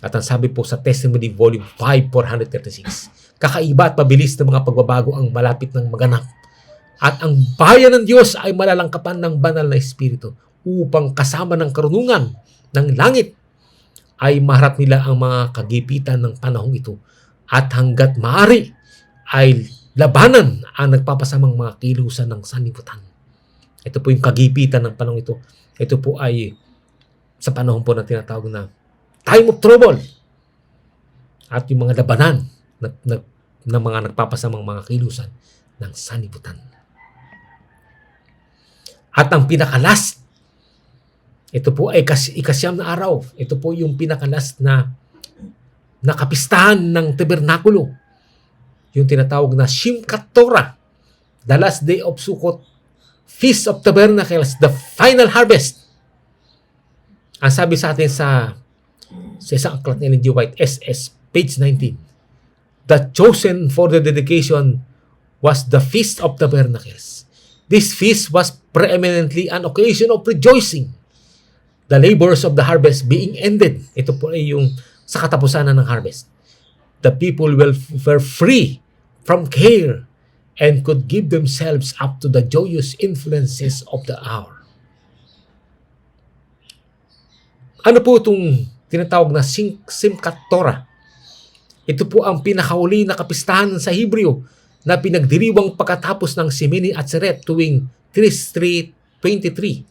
At ang sabi po sa Testimony Volume 5, 436, kakaiba at mabilis na mga pagbabago ang malapit ng maganap. At ang bayan ng Diyos ay malalangkapan ng banal na Espiritu upang kasama ng karunungan ng langit ay maharap nila ang mga kagipitan ng panahong ito. At hanggat maaari ay labanan ang nagpapasamang mga kilusan ng sanlibutan. Ito po yung kagipitan ng panahon ito. Ito po ay sa panahon po na tinatawag na time of trouble. At yung mga labanan na mga nagpapasamang mga kilusan ng sanlibutan. At ang pinakalast, ito po ay ikasyam na araw. Ito po yung pinakalast na kapistahan ng tabernakulo. Yung tinatawag na Shimkat Torah, the last day of Sukkot, Feast of Tabernacles, the final harvest. Ang sabi sa atin sa isang aklat ni Ellen G. White, SS, page 19, the chosen for the dedication was the Feast of Tabernacles. This feast was preeminently an occasion of rejoicing, the labors of the harvest being ended. Ito po ay yung sa katapusan ng harvest. The people were free from care and could give themselves up to the joyous influences of the hour. Ano po itong tinatawag na Simchat Torah? Ito po ang pinakauli na kapistahan sa Hebreo na pinagdiriwang pagkatapos ng Shemini Atzeret tuwing Tisri 23.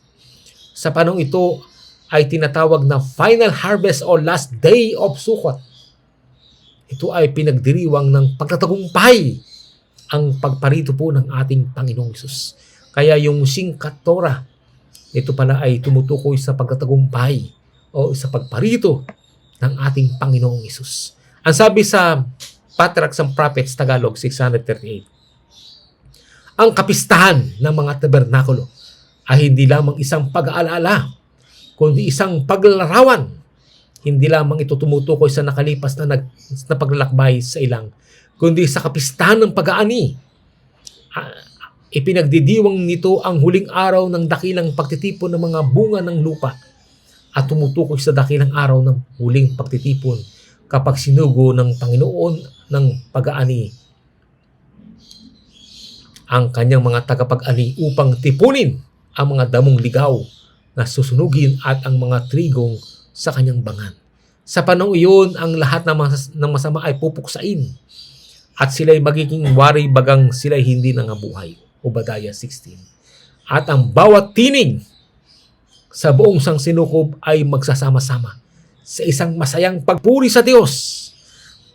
Sa panahong ito ay tinatawag na Final Harvest o Last Day of Sukkot. Ito ay pinagdiriwang ng pagtatagumpay ang pagparito po ng ating Panginoong Hesus. Kaya yung Simchat Torah, ito pala ay tumutukoy sa pagtatagumpay o sa pagparito ng ating Panginoong Hesus. Ang sabi sa Patriarchs and Prophets, Tagalog 638, ang kapistahan ng mga tabernakulo ay hindi lamang isang pag-aalala, kundi isang paglalarawan. Hindi lamang ito tumutukoy sa nakalipas na paglalakbay sa ilang, kundi sa kapistahan ng pag-aani. Ipinagdidiwang nito ang huling araw ng dakilang pagtitipon ng mga bunga ng lupa at tumutukoy sa dakilang araw ng huling pagtitipon kapag sinugo ng Panginoon ng pag-aani ang kanyang mga tagapag-ani upang tipunin ang mga damong ligaw na susunugin at ang mga trigong sa kanyang bangan. Sa panahon iyon, ang lahat ng masama ay pupuksain at sila'y magiging wari bagang sila'y hindi nangabuhay. Obadiah 16. At ang bawat tinig sa buong sangsinukob ay magsasama-sama sa isang masayang pagpuri sa Diyos.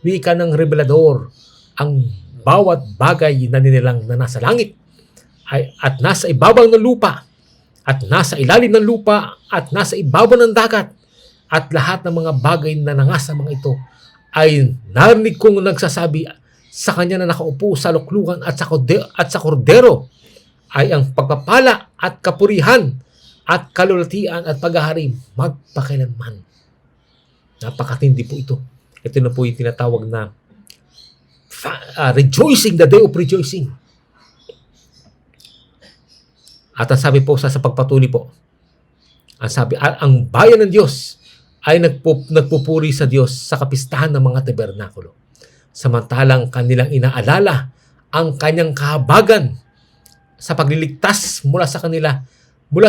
Wika ng revelador, ang bawat bagay na nilalang na nasa langit at nasa ibabaw ng lupa at nasa ilalim ng lupa at nasa ibabaw ng dagat at lahat ng mga bagay na nangasa mga ito ay narinig kong nagsasabi sa kanya na nakaupo sa luklukan at sa kordero ay ang pagpapala at kapurihan at kalulatian at paghahari magpakailanman. Napakatindi po ito. Ito na po yung tinatawag na rejoicing, the day of rejoicing. At ang sabi po sa pagpatuloy po, ang bayan ng Diyos ay nagpupuri sa Diyos sa kapistahan ng mga tabernakulo. Samantalang kanilang inaalala ang kanyang kahabagan sa pagliligtas mula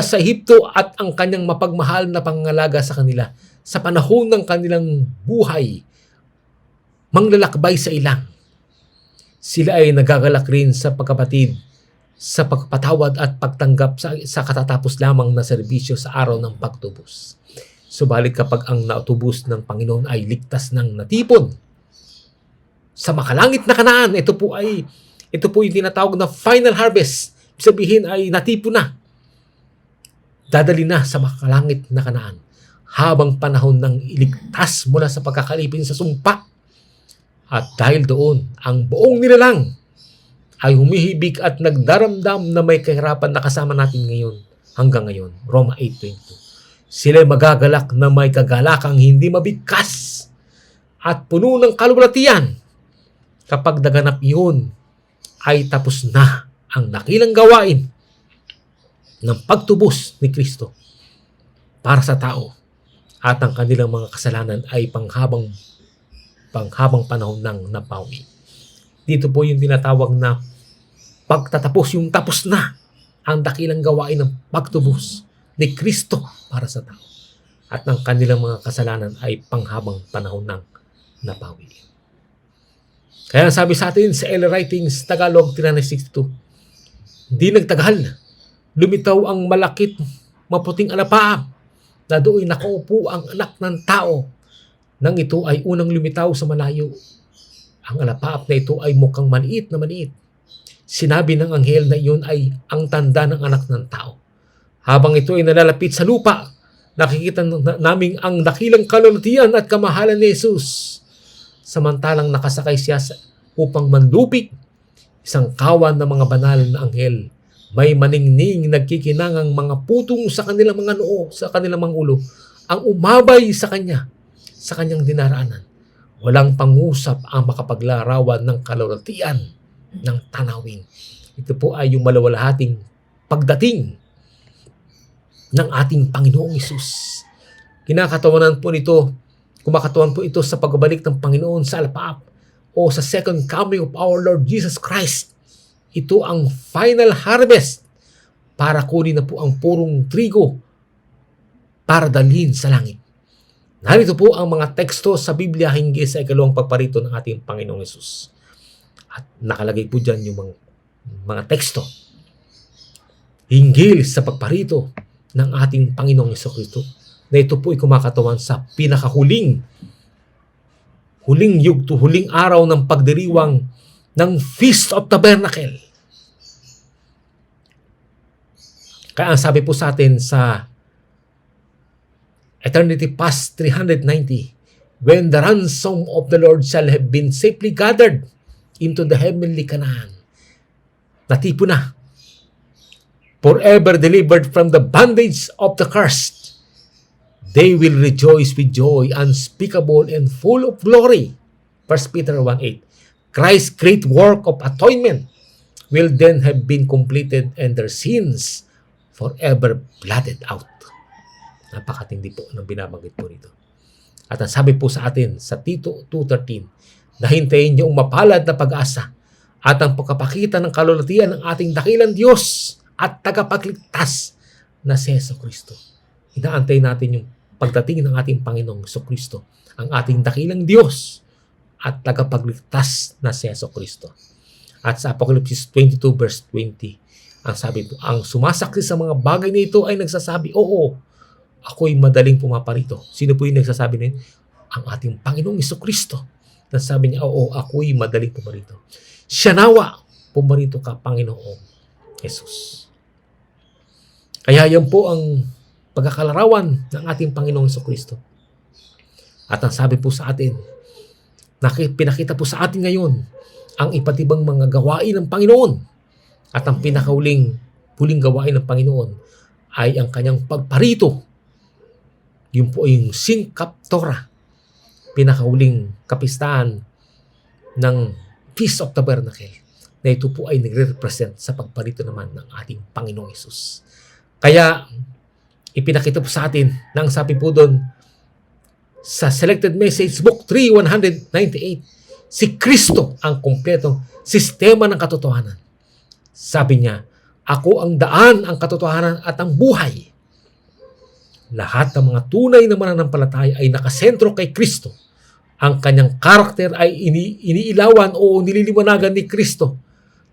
sa Ehipto at ang kanyang mapagmahal na pangangalaga sa kanila sa panahon ng kanilang buhay, manglalakbay sa ilang. Sila ay nagagalak rin sa pagkapatid, sa pagpatawad at pagtanggap sa katatapos lamang na serbisyo sa araw ng pagtubos. Subalit kapag ang nautubos ng Panginoon ay ligtas ng natipon sa makalangit na Kanaan, ito po yung tinatawag na final harvest. Sabihin ay natipon na. Dadali na sa makalangit na Kanaan habang panahon ng iligtas mula sa pagkakalipin sa sumpa. At dahil doon, ang buong nilalang ay humihibig at nagdaramdam na may kahirapan na kasama natin ngayon hanggang ngayon. Roma 8:22. Sila'y magagalak na may kagalakang hindi mabigkas at puno ng kalulatian. Kapag naganap iyon, ay tapos na ang dakilang gawain ng pagtubos ni Kristo para sa tao at ang kanilang mga kasalanan ay panghabang panahon ng napawi. Dito po yung tinatawag na pagtatapos, yung tapos na ang dakilang gawain ng pagtubos ni Kristo para sa tao at ang kanilang mga kasalanan ay panghabang panahon ng napawi. Kaya sabi sa atin sa L Writings Tagalog 362, di nagtagal, lumitaw ang malakit maputing alapaap na doon nakaupo ang anak ng tao. Nang ito ay unang lumitaw sa malayo. Ang alapaap na ito ay mukhang maliit na maliit. Sinabi ng anghel na iyon ay ang tanda ng anak ng tao. Habang ito ay nalalapit sa lupa, nakikita namin ang dakilang kalulatian at kamahalan ni Jesus. Samantalang nakasakay siya upang manlupig, isang kawan ng mga banal na anghel. May maningning nagkikinangang mga putong sa kanilang mga noo, sa kanilang mga ulo, ang umabay sa kanyang dinaraanan. Walang pangusap ang makapaglarawan ng kalulatian ng tanawin. Ito po ay yung malawalahating pagdating ng ating Panginoong Hesus. Kinakatawanan po nito Kumakatuan po ito sa pagbabalik ng Panginoon sa alapaap o sa second coming of our Lord Jesus Christ. Ito ang final harvest para kunin na po ang purong trigo para dalhin sa langit. Narito po ang mga teksto sa Biblia hinggil sa ikalawang pagparito ng ating Panginoong Hesus. At nakalagay po dyan yung mga teksto hinggil sa pagparito ng ating Panginoong Jesucristo, na ito po ay kumakatawan sa pinakahuling yugto, huling araw ng pagdiriwang ng Feast of Tabernacle. Kaya ang sabi po sa atin sa Eternity Past 390, when the ransom of the Lord shall have been safely gathered into the heavenly Canaan, natipo na, forever delivered from the bondage of the cursed, they will rejoice with joy unspeakable and full of glory. 1 Peter 1:8. Christ's great work of atonement will then have been completed and their sins forever blotted out. Napakatindi po ng binabanggit po rito. At ang sabi po sa atin sa Tito 2:13, na hintayin niyo ang mapalad na pag-asa at ang pagkapakita ng kalulatian ng ating dakilang Diyos at tagapagligtas na si Jesucristo. Inaantay natin yung pagdating ng ating Panginoong Jesucristo, ang ating dakilang Diyos at tagapagligtas na si Jesucristo. At sa Apocalypse 22 verse 20, ang sabi po, ang sumasaksi sa mga bagay nito ay nagsasabi, oo, ako'y madaling pumaparito. Sino po yung nagsasabi na yun? Ang ating Panginoong Jesucristo. Nasabi niya, oo, ako'y madaling pumarito. Siya nawa, pumarito ka, Panginoong Jesus. Kaya yan po ang pagkakalarawan ng ating Panginoong Jesucristo. At ang sabi po sa atin, pinakita po sa atin ngayon ang iba't ibang mga gawain ng Panginoon. At ang pinakahuling gawain ng Panginoon ay ang kanyang pagparito. Yun po yung Singkaptora, pinakahuling kapistahan ng Feast of Tabernacle, na ito po ay nagre-represent sa pagparito naman ng ating Panginoong Hesus. Kaya ipinakita po sa atin na ang sabi po doon sa Selected Message Book 3:198, si Kristo ang kumpletong sistema ng katotohanan. Sabi niya, ako ang daan, ang katotohanan at ang buhay. Lahat ng mga tunay na mananampalataya ay nakasentro kay Kristo. Ang kanyang karakter ay iniilawan o nililiwanagan ni Kristo.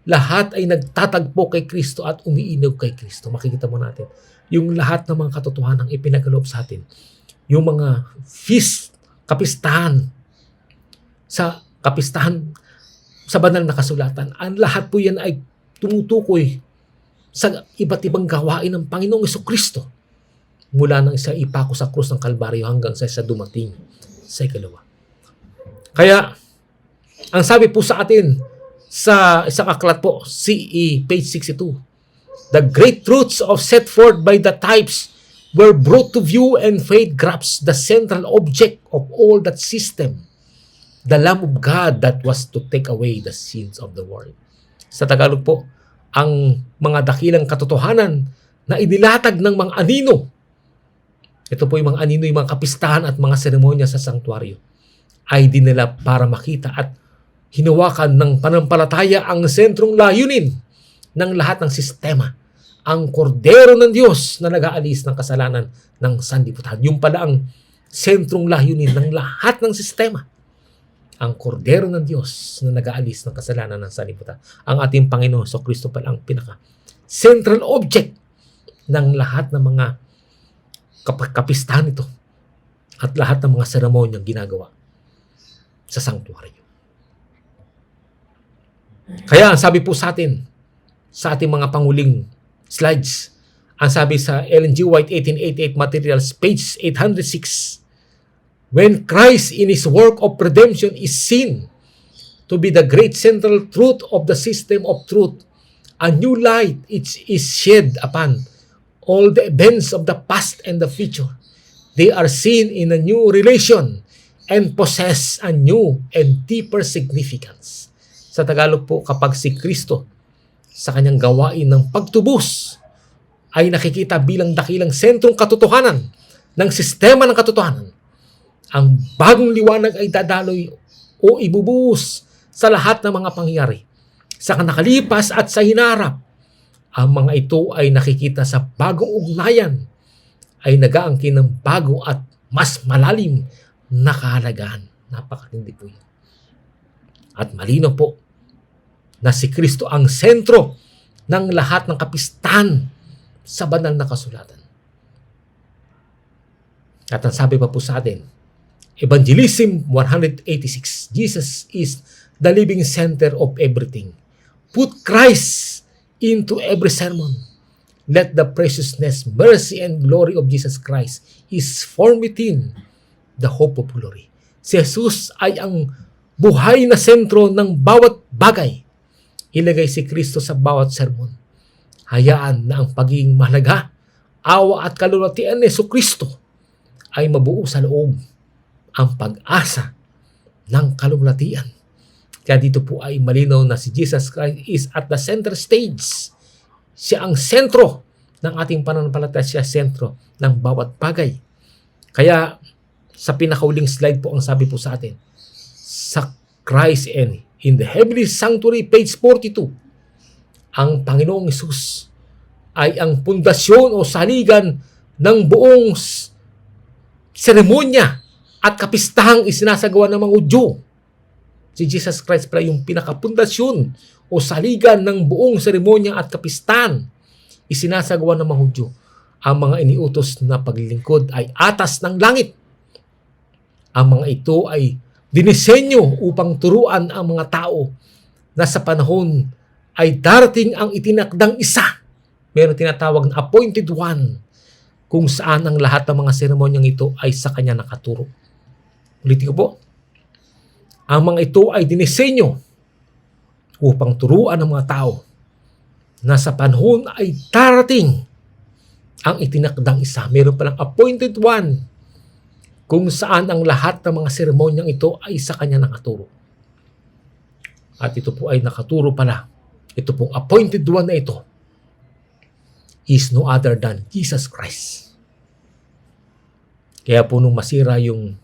Lahat ay nagtatagpo kay Kristo at umiinog kay Kristo. Makikita mo natin yung lahat ng mga katotohanan ipinagkaloob sa atin. Yung mga feast, kapistahan, sa banal na kasulatan. Ang lahat po yan ay tumutukoy sa iba't ibang gawain ng Panginoong Jesucristo. Mula nang isa ipako sa krus ng Kalbaryo hanggang sa isa dumating sa ikalawa. Kaya, ang sabi po sa atin sa isang aklat po, CE, page 62, the great truths of set forth by the types were brought to view and faith grasps the central object of all that system, the Lamb of God that was to take away the sins of the world. Sa Tagalog po, ang mga dakilang katotohanan na inilatag ng mga anino. Ito po yung mga anino, yung mga kapistahan at mga seremonya sa sanktuaryo ay dinala para makita at hinawakan ng panampalataya ang sentrong layunin ng lahat ng sistema. Ang kordero ng Diyos na nag-aalis ng kasalanan ng sanlibutan. Yung pala ang sentrong layunin ng lahat ng sistema. Ang kordero ng Diyos na nag-aalis ng kasalanan ng sanlibutan. Ang ating Panginoon Jesucristo pala ang pinaka-central object ng lahat ng mga kapistahan ito at lahat ng mga seremonyang ginagawa sa sanktuaryo. Kaya ang sabi po sa atin, sa ating mga panguling slides, ang sabi sa Ellen G. White 1888 Materials, page 806, when Christ in His work of redemption is seen to be the great central truth of the system of truth, a new light is shed upon all the events of the past and the future. They are seen in a new relation and possess a new and deeper significance. Sa Tagalog po, kapag si Kristo sa kanyang gawain ng pagtubos ay nakikita bilang dakilang sentrong katotohanan ng sistema ng katotohanan, Ang bagong liwanag ay dadaloy o ibubuhos sa lahat ng mga pangyayari. Sa nakalipas at sa hinarap, ang mga ito ay nakikita sa bagong ugnayan, ay nag-aangkin ng bago at mas malalim na kahalagahan. Napakatindi po yun. At malinaw po na si Kristo ang sentro ng lahat ng kapistahan sa banal na kasulatan. At ang sabi pa po sa atin, Evangelism 186, Jesus is the living center of everything. Put Christ into every sermon. Let the preciousness, mercy, and glory of Jesus Christ is formed within the hope of glory. Si Jesus ay ang buhay na sentro ng bawat bagay. Ilagay si Kristo sa bawat sermon. Hayaan na ang pagiging mahalaga, awa at kalulatian ni Kristo ay mabuo sa loob ang pag-asa ng kalulatian. Kaya dito po ay malinaw na si Jesus Christ is at the center stage. Siya ang sentro ng ating pananampalataya. Siya sentro ng bawat bagay. Kaya sa pinakauling slide po ang sabi po sa atin, sa Christ and in the heavenly sanctuary, page 42, ang Panginoong Hesus ay ang pundasyon o saligan ng buong seremonya at kapistahang isinasagawa ng mga Hudyo. Si Jesus Christ pala yung pinakapundasyon o saligan ng buong seremonya at kapistahan isinasagawa ng mga Hudyo. Ang mga iniutos na paglilingkod ay atas ng langit. Ang mga ito ay dinisenyo upang turuan ang mga tao na sa panahon ay darating ang itinakdang isa. Meron tinatawag na appointed one, kung saan ang lahat ng mga seremonyang ito ay sa kanya nakaturo. Ulitin ko po, ang mga ito ay dinisenyo upang turuan ang mga tao na sa panahon ay darating ang itinakdang isa. Meron palang appointed one, kung saan ang lahat ng mga seremonyang ito ay sa kanya nakaturo. At ito po ay nakaturo pala. Ito pong appointed one na ito is no other than Jesus Christ. Kaya po nung masira yung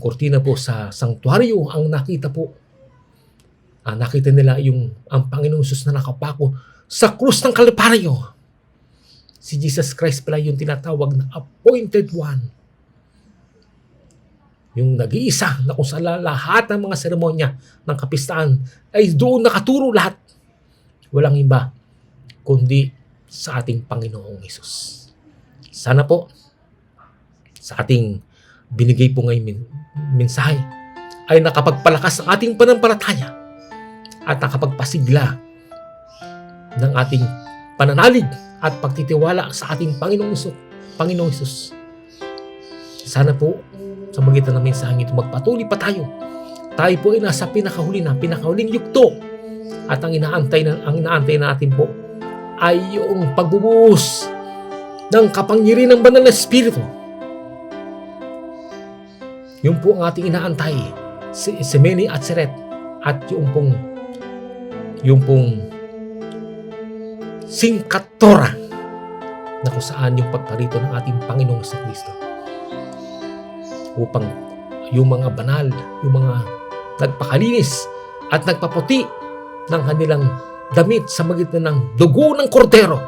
kurtina po sa sanktuaryo, ang nakita po, nakita nila ang Panginoong Hesus na nakapako sa krus ng Kalbaryo. Si Jesus Christ pala yung tinatawag na appointed one. Yung nag-iisa na kung saan lahat ng mga seremonya ng kapistahan ay doon nakaturo lahat. Walang iba kundi sa ating Panginoong Hesus. Sana po sa ating binigay po ngayon mensahe ay nakapagpalakas ng ating pananampalataya at nakapagpasigla ng ating pananalig at pagtitiwala sa ating Panginoong Hesus. Sana po sa magitan ng mensaheng ito magpatuloy pa tayo. Tayo po ay nasa pinakahuling yugto. At ang inaantay natin po ay yung pagbubuhos ng kapangyarihan ng banal na Espiritu. Yun po ang ating inaantay. Si Semeni at Seret. At yung pong Singkatora na kung saan yung pagparito ng ating Panginoong Kristo. Upang yung mga banal, yung mga nagpakalinis at nagpaputi ng kanilang damit sa magitan ng dugo ng kordero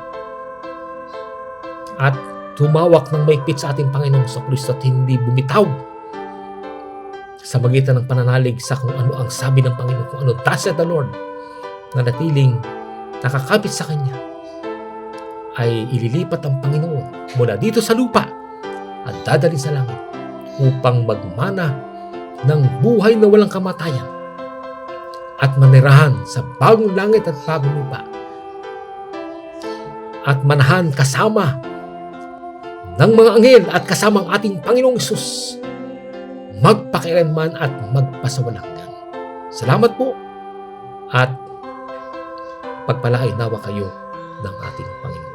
at tumawak ng mahigpit sa ating Panginoong Kristo at hindi bumitaw sa magitan ng pananalig sa kung ano ang sabi ng Panginoon, kung ano thus said the Lord, na natiling nakakapit sa Kanya, ay ililipat ang Panginoon mula dito sa lupa at dadali sa langit upang magmana ng buhay na walang kamatayan at manirahan sa bagong langit at bagong lupa at manahan kasama ng mga anghel at kasama ang ating Panginoong Hesus magpakailanman at magpasawalang hanggan. Salamat po at pagpalain nawa kayo ng ating Panginoon.